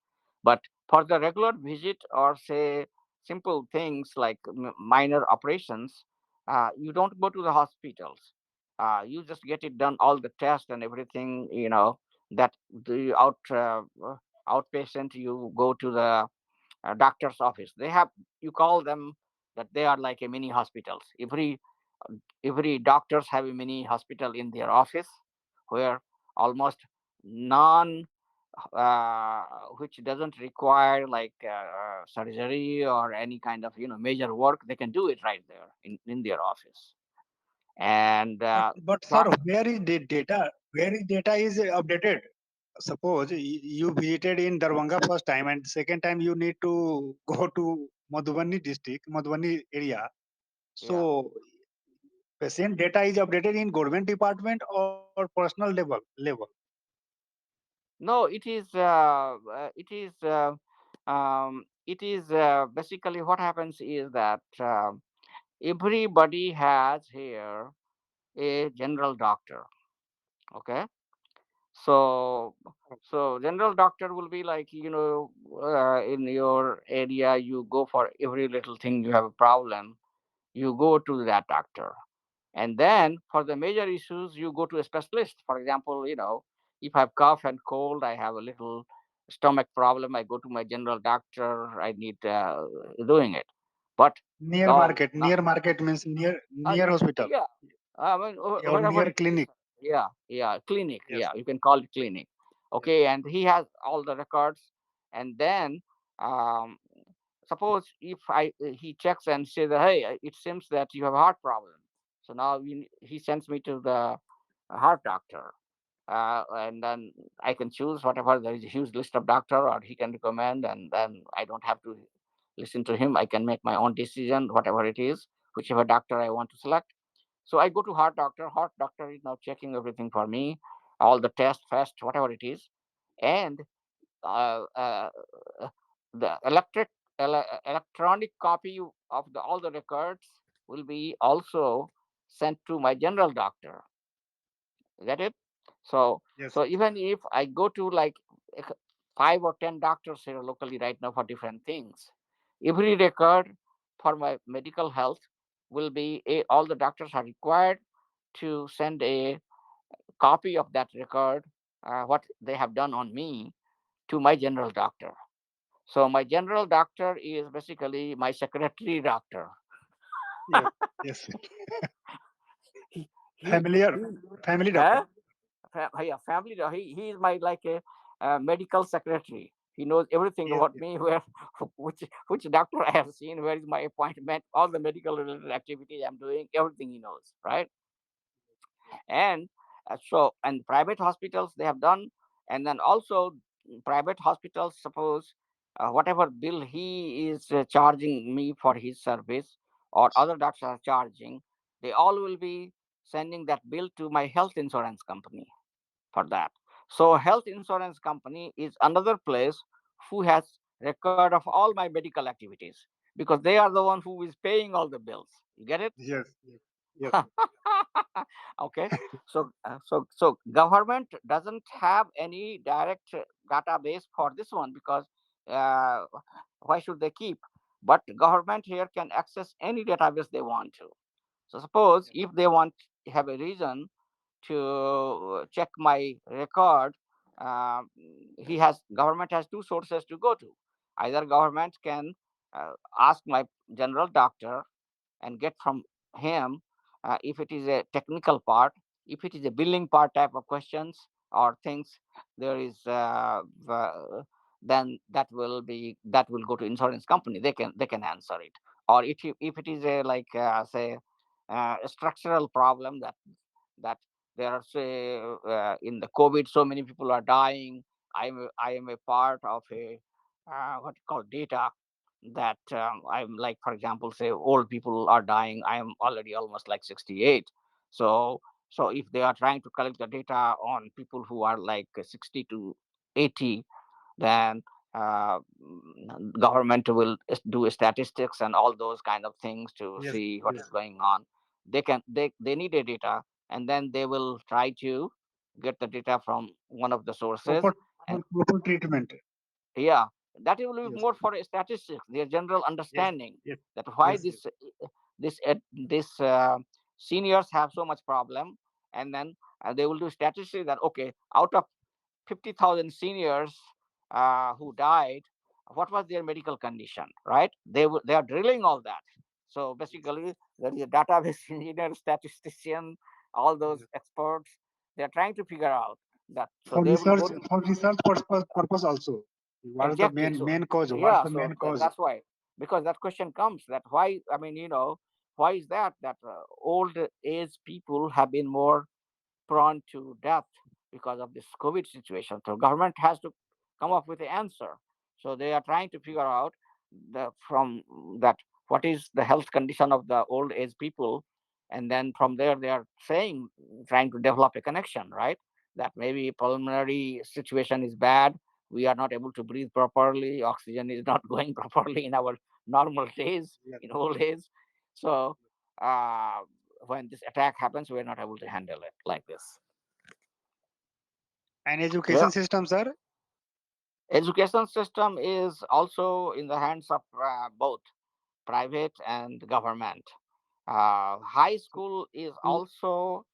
But for the regular visit or say simple things like minor operations, you don't go to the hospitals. You just get it done, all the tests and everything, that the outpatient, you go to the doctor's office. They have, you call them, that they are like a mini hospitals. Every doctors have a mini hospital in their office, where almost none, uh, which doesn't require like surgery or any kind of major work, they can do it right there in their office. And but sir, where is the data? Where is data is updated? Suppose you visited in Darbhanga first time and second time you need to go to Madhubani district, Madhubani area. yeah. So patient data is updated in government department or personal level. No, it is basically what happens is that everybody has here a general doctor. Okay. So so general doctor will be like, in your area, you go for every little thing, you have a problem, you go to that doctor. And then for the major issues, you go to a specialist. For example, if I have cough and cold, I have a little stomach problem, I go to my general doctor, I need doing it. But go not, Near market means uh, near hospital yeah, I mean, or wherever near it is. clinic. Yeah, yeah, clinic. Yes, Yeah, you can call it clinic. yes. Okay, and he has all the records. And then, um, suppose if he checks and says, "Hey, it seems that you have a heart problem." So now he sends me to the heart doctor, and then I can choose whatever. There is a huge list of doctor, or he can recommend, and then I don't have to listen to him. I can make my own decision, whatever it is, whichever doctor I want to select. So I go to heart doctor. Heart doctor is now checking everything for me, all the test, fast, whatever it is, and uh, uh, uh, the electronic copy of all the records will be also sent to my general doctor. Get it? So Yes. even if I go to like 5 or 10 doctors here locally right now for different things, every record for my medical health will be all the doctors are required to send a copy of that record, what they have done on me, to my general doctor. So my general doctor is basically my secretary doctor. Yes. Yes. he he Familiar. Family doctor. huh? Yeah, family. He is my like a medical secretary. He knows everything Yes. about Yes. me, where which doctor I have seen, where is my appointment, all the medical related activities I'm doing, everything he knows, right? And and private hospitals they have done. And then also private hospitals, suppose whatever bill he is charging me for his service, or other doctors are charging, they all will be sending that bill to my health insurance company for that. So health insurance company is another place who has record of all my medical activities, because they are the one who is paying all the bills. You get it? Yes. Yes. Yes. Okay. So government doesn't have any direct database for this one, because uh, why should they keep? But government here can access any database they want to. So suppose Yes. if they want have a reason to check my record, um, he has government has two sources to go to. Either government can ask my general doctor and get from him, if it is a technical part, if it is a billing part type of questions or things, there is then that will go to insurance company. They can answer it. Or if it is a like say a structural problem, that there are say in the COVID so many people are dying. I am a part of a what you call data, that I'm like, for example, say old people are dying. I am already almost like 68. So so if they are trying to collect the data on people who are like 60 to 80, then government will do statistics and all those kind of things to Yes. see what is Yes. going on. They need a data, and then they will try to get the data from one of the sources. Proper, And proper treatment. yeah, that will be Yes. more for a statistics, their general Yes. understanding, Yes. that why Yes. Yes. this seniors have so much problem. And then they will do statistics that, okay, out of 50,000 seniors who died, what was their medical condition, right? They are drilling all that. So basically, there is a database engineer, statistician, all those Yes. experts. They are trying to figure out that. So For they will research, go to for research purpose also. What is the exactly. So main cause? What's yeah, the so main cause? that's why, because that question comes, that why, why is that old age people have been more prone to death because of this COVID situation. So government has to come up with the answer. So they are trying to figure out from that, what is the health condition of the old age people, and then from there they are saying, trying to develop a connection, right? That maybe pulmonary situation is bad. We are not able to breathe properly. Oxygen is not going properly in our normal days Yes. in old age. So uh, when this attack happens, we're not able to handle it like this. And Yeah. education system, sir. Education system is also in the hands of both private and government. High So, school is so also,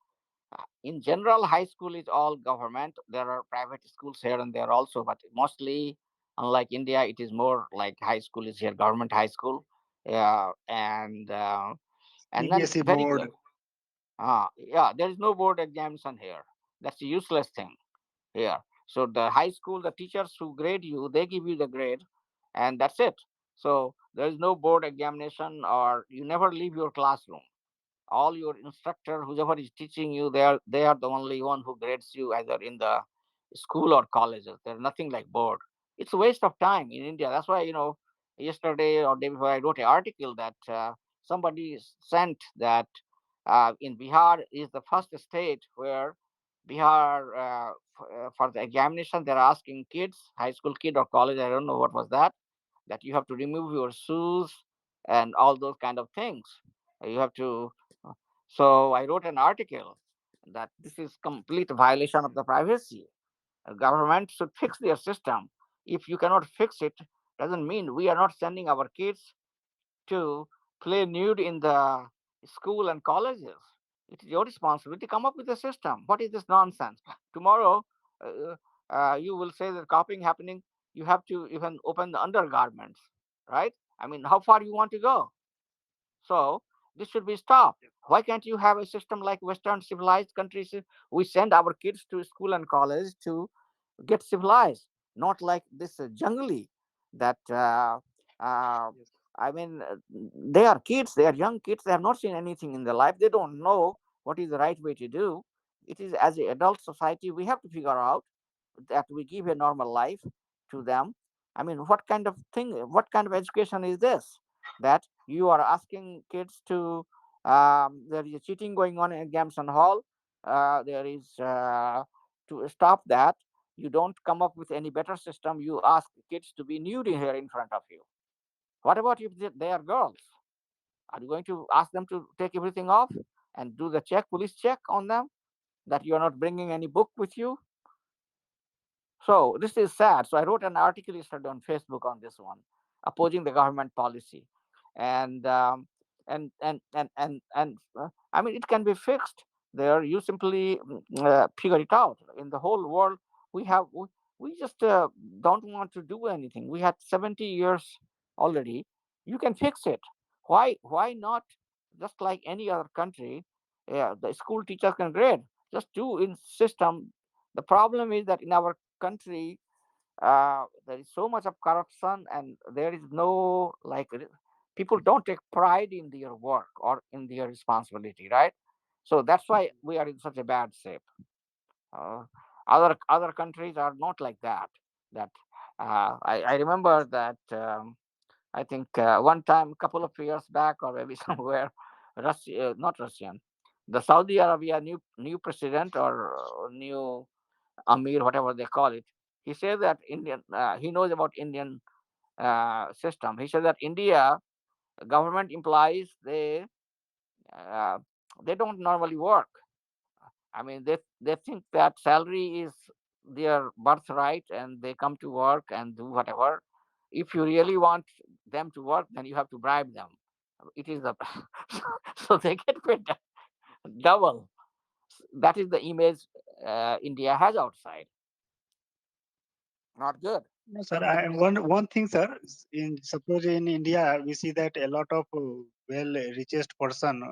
in general, high school is all government. There are private schools here and there also, but mostly, unlike India, it is more like high school is here, government high school. Yeah, and then CBSE very board. good. Yeah, there is no board examination here. That's a useless thing here. So the high school, the teachers who grade you, they give you the grade, and that's it. So there is no board examination, or you never leave your classroom. All your instructor, whoever is teaching you, they are the only one who grades you, either in the school or colleges. There's nothing like board. It's a waste of time in India. That's why, yesterday or day before, I wrote an article that somebody sent that in Bihar is the first state where Bihar, for the examination, they're asking kids, high school kid or college, I don't know what was that you have to remove your shoes and all those kind of things. You have to. So I wrote an article that this is complete violation of the privacy. Government should fix their system. If you cannot fix it, doesn't mean we are not sending our kids to play nude in the school and colleges. It is your responsibility. Come up with a system. What is this nonsense? Tomorrow, uh, you will say that copying happening. You have to even open the undergarments, right? I mean, how far you want to go? So this should be stopped. Why can't you have a system like Western civilized countries? We send our kids to school and college to get civilized, not like this jungly that uh, Yes. I mean, they are kids, they are young kids, they have not seen anything in their life, they don't know what is the right way to do. It is, as an adult society, we have to figure out that we give a normal life to them. I mean, what kind of education is this, that you are asking kids to there is a cheating going on in examination hall. There is to stop that, you don't come up with any better system. You ask kids to be nude in here in front of you. What about if they are girls? Are you going to ask them to take everything off and do the police check on them, that you are not bringing any book with you? So this is sad. So I wrote an article yesterday on Facebook on this one, opposing the government policy. And and I mean, it can be fixed there. You simply figure it out. In the whole world, we have we just don't want to do anything. We had 70 years already. You can fix it. Why not? Just like any other country, yeah, the school teachers can grade. Just do in system. The problem is that in our country, there is so much of corruption, and there is no like people don't take pride in their work or in their responsibility, right? So that's why we are in such a bad shape. uh, other countries are not like that. That I remember that I think one time, a couple of years back, or maybe somewhere, Russia, not Russian, the Saudi Arabia new president, or new Amir, whatever they call it. He said that he knows about Indian system. He said that India government employees, uh, they don't normally work. I mean, they think that salary is their birthright, and they come to work and do whatever. If you really want them to work, then you have to bribe them. It is the so they get paid double. That is the image India has outside. Not good. No, sir. One thing, sir. In suppose in India, we see that a lot of well richest person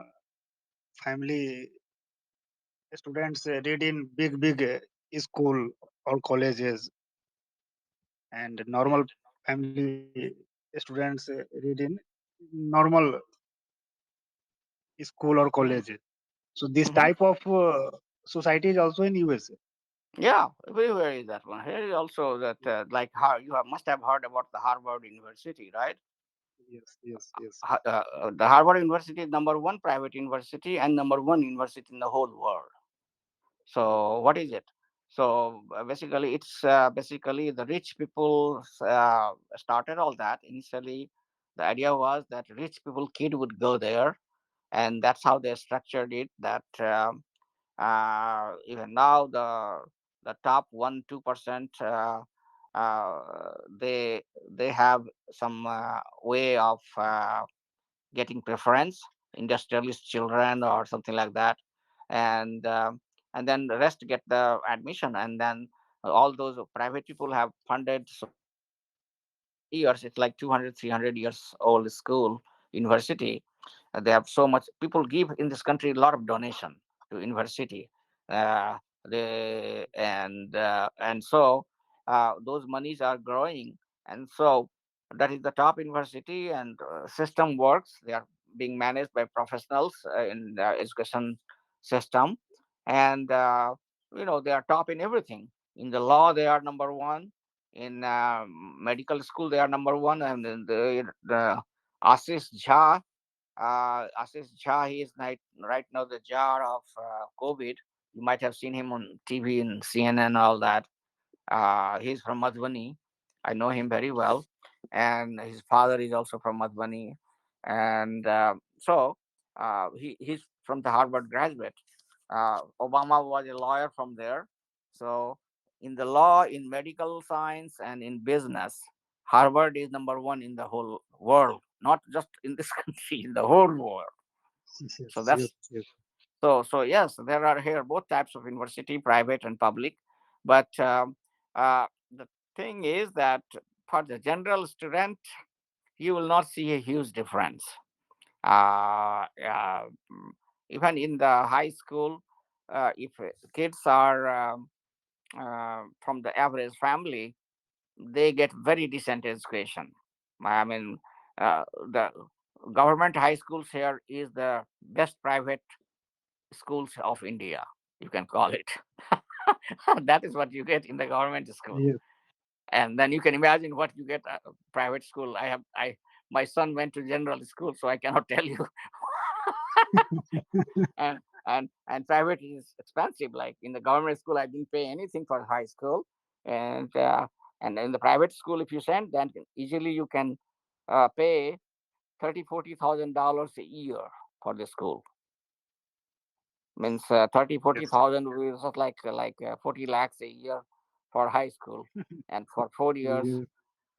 family students read in big school or colleges, and normal family students read in normal school or Mhm. colleges. So this Mhm. type of society is also in USA. Yeah, everywhere is that one. Here is also that, like, must have heard about the Harvard University, right? Yes, yes, yes. The Harvard University is number one private university and number one university in the whole world. So what is it? So basically, it's basically the rich people started all that. Initially, the idea was that rich people kid would go there, and that's how they structured it. That even now, the top 1-2%, they have some way of getting preference, industrialist children or something like that, and and then the rest get the admission, and then all those private people have funded so many years. It's like 200, 300 years old school university. They have so much. People give in this country a lot of donation to university. Uh, and so those monies are growing, and so that is the top university, and system works. They are being managed by professionals in the education system, and they are top in everything. In the law, they are number one. In medical school, they are number one, and then the Ashish Jha he is right now the jar of COVID. You might have seen him on TV and CNN, all that. He's from Madhvani. I know him very well, and his father is also from Madhvani, and he's from the Harvard graduate. Obama was a lawyer from there, so in the law, in medical science, and in business, Harvard is number one in the whole world, not just in this country, in the whole world. So Yes, yes, that's yes. so yes, there are here both types of university, private and public. But the thing is that for the general student, you will not see a huge difference. Uh, uh, mm, Even in the high school, if kids are from the average family, they get very decent education. I mean, the government high schools here is the best private schools of India, you can call it. That is what you get in the government school. Yes. And then you can imagine what you get at a private school. My son went to general school, so I cannot tell you. And private is expensive. Like in the government school, I didn't pay anything for high school, and in the private school, if you send, then easily you can pay 30-40 thousand dollars a year for the school. Means 30 Yes, forty thousand will just like 40 lakhs a year for high school, and for 4 years, yes.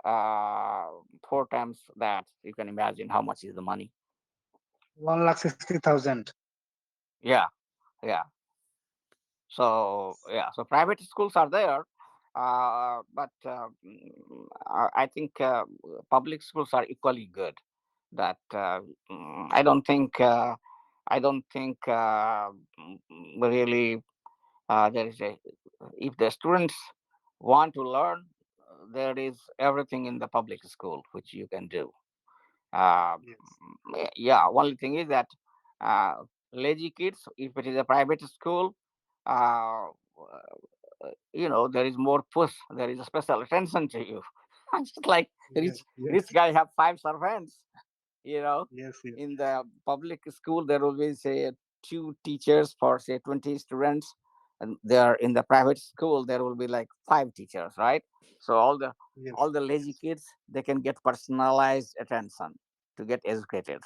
uh, four times that. You can imagine how much is the money. 1,60,000. Yeah, yeah. So yeah, so private schools are there, but I think public schools are equally good. That I don't think really there is a, if the students want to learn, there is everything in the public school which you can do. Uh, Yes, yeah, only thing is that uh, lazy kids, if it is a private school, uh, there is more push, there is a special attention to you. Just like yes, rich yes, guy have five servants, you know. yes, yes, In the public school there will be say two teachers for say 20 students, and there in the private school there will be like five teachers, right? So yes, all the lazy yes, kids, they can get personalized attention to get educated.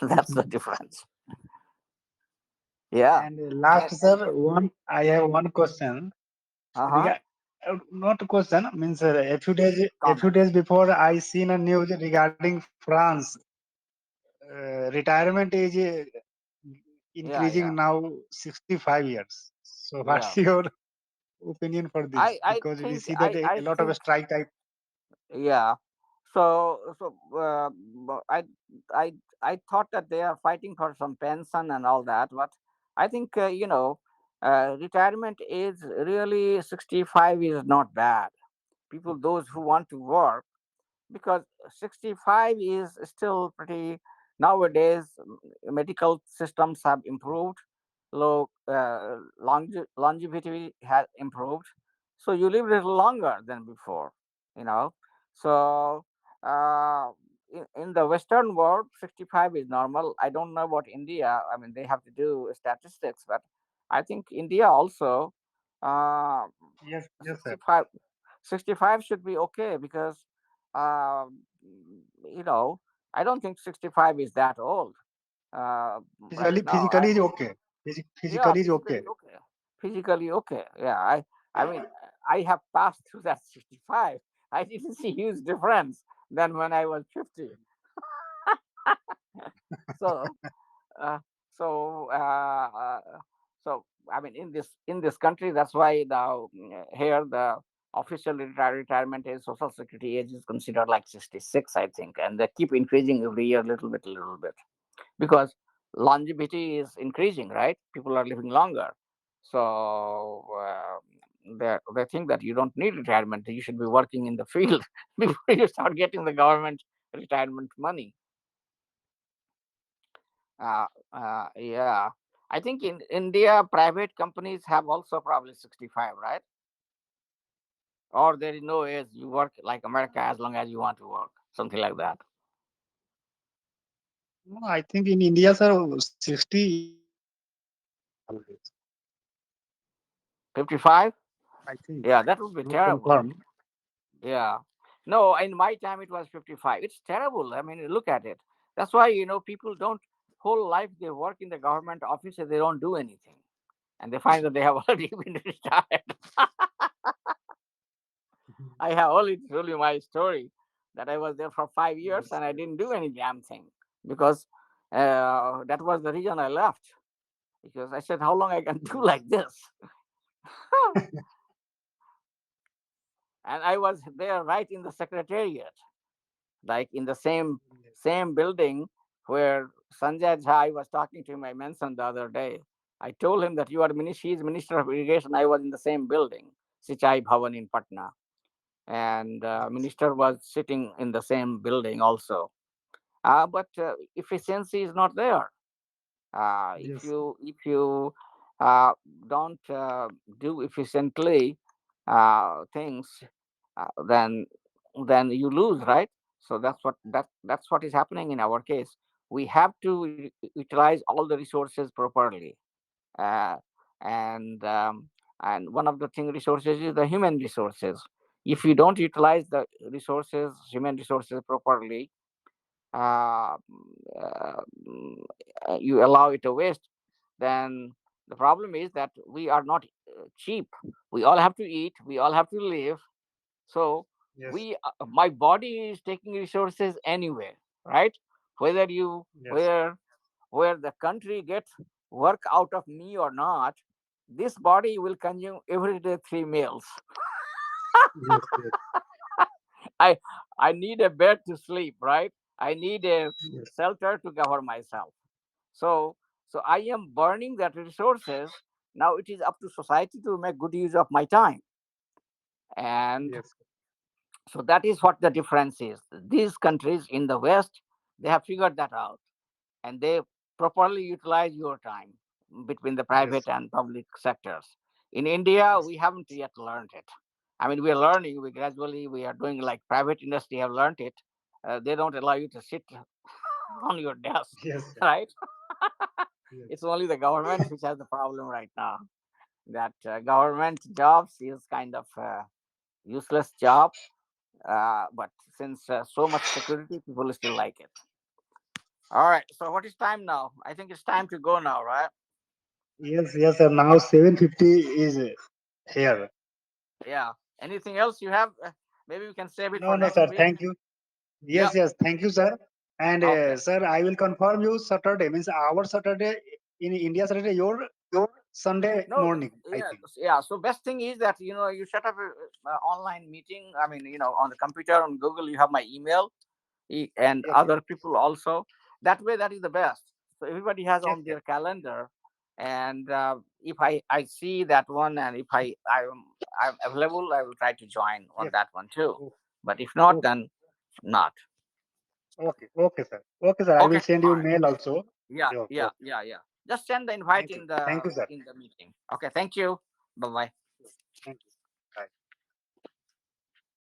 That's the yes. difference. Yeah. And and, last, and sir, I have one question. uh-huh. Not question, means a few Comment. days before I seen a news regarding France. Retirement age Yeah, increasing yeah, now 65 years. So yeah. what's your opinion for i this? i Because we think see that i a i lot of think strike type. Yeah. So I thought that they are fighting for some pension and all that, but I think retirement age really 65 is not bad. People those who want to work, because 65 is still pretty. Nowadays medical systems have improved, longevity has improved, so you live a little longer than before, you know. So in the western world 65 is normal. I don't know about India. I mean, they have to do statistics, but I think India also uh, Yes, yes, sir. 65 65 should be okay, because um, you know, I don't think 65 is that old. Right now, Physically is okay. yeah, Physically is okay. physically okay. Physically okay. Yeah, I mean, I have passed through that 65. I didn't see huge difference than when I was 50. So, uh, so, uh, uh, so I mean, in this country, that's why now here the official retirement age, social security age is considered like 66, I think, and they keep increasing every year, a little bit, because longevity is increasing, right? People are living longer, so they think that you don't need retirement. You should be working in the field before you start getting the government retirement money. Uh, yeah, I think in India, private companies have also probably 65, right? Or there is no age. You work like America as long as you want to work, something like that. No, I think in India, sir, 60 is always. 55? I think. Yeah, that would be Not terrible. confirmed. Yeah. No, in my time it was 55. It's terrible. I mean, look at it. That's why, people don't, whole life they work in the government office and they don't do anything. And they find that they have already been retired. I have already told you my story that I was there for 5 years Yes, and I yes. didn't do any damn thing, because that was the reason I left. Because I said, how long I can do Yes. like this? And I was there right in the secretariat, like in the Yes. same building where Sanjay Jha, I was talking to him, I mentioned the other day. I told him that he is Minister of Irrigation. I was in the same building, Sichai Bhavan in Patna, and Yes. Minister was sitting in the same building also. But efficiency is not there. Yes. If you uh, don't do efficiently things, then you lose, right? So that's what is happening in our case. We have to utilize all the resources properly, uh, and um, and one of the thing resources is the human resources. If you don't utilize the human resources properly, uh, uh, you allow it to waste, then the problem is that we are not cheap. We all have to eat, we all have to live. So Yes. my body is taking resources anyway, right? whether you Yes. where the country gets work out of me or not, this body will consume every day 3 meals. Yes. Yes. I I need a bed to sleep, right? I need a Yes. shelter to cover myself. So I am burning that resources. Now it is up to society to make good use of my time. And Yes. so that is what the difference is. These countries in the West, they have figured that out, and they properly utilize your time between the private Yes. and public sectors. In India, Yes. we haven't yet learned it. I mean, we are learning. We are doing like private industry have learned it. They don't allow you to sit on your desk, Yes. Sir. right? Yes. It's only the government which has the problem right now. That government jobs is kind of useless job, but since so much security, people still like it. All right. So what is time now? I think it's time to go now, right? Yes. Yes. Sir. Now 7:50 is here. Yeah. Anything else you have? Maybe we can save it No. for No, next sir. week. Thank you. Yeah. Yes. Yes. Thank you, sir. And Okay. sir, I will confirm you Saturday means our Saturday in India Saturday, your Sunday No. morning, I Yeah. think. Yeah. So best thing is that you set up a online meeting. I mean, on the computer on Google, you have my email and Yes. Yes. other people also. That way, that is the best. So everybody has Yes. on Yes. their calendar, and if I see that one, and if I'm available, I will try to join on Yes. that one too. Oh, But if not, okay. then not. Okay. Okay, sir. Okay, sir. I will Okay. send All you right. mail also. Yeah. Yeah. Yeah. Okay. Yeah. Yeah. Just send the invite Thank you. Thank you, sir. in the meeting. Okay. Thank you. Bye bye. Thank you.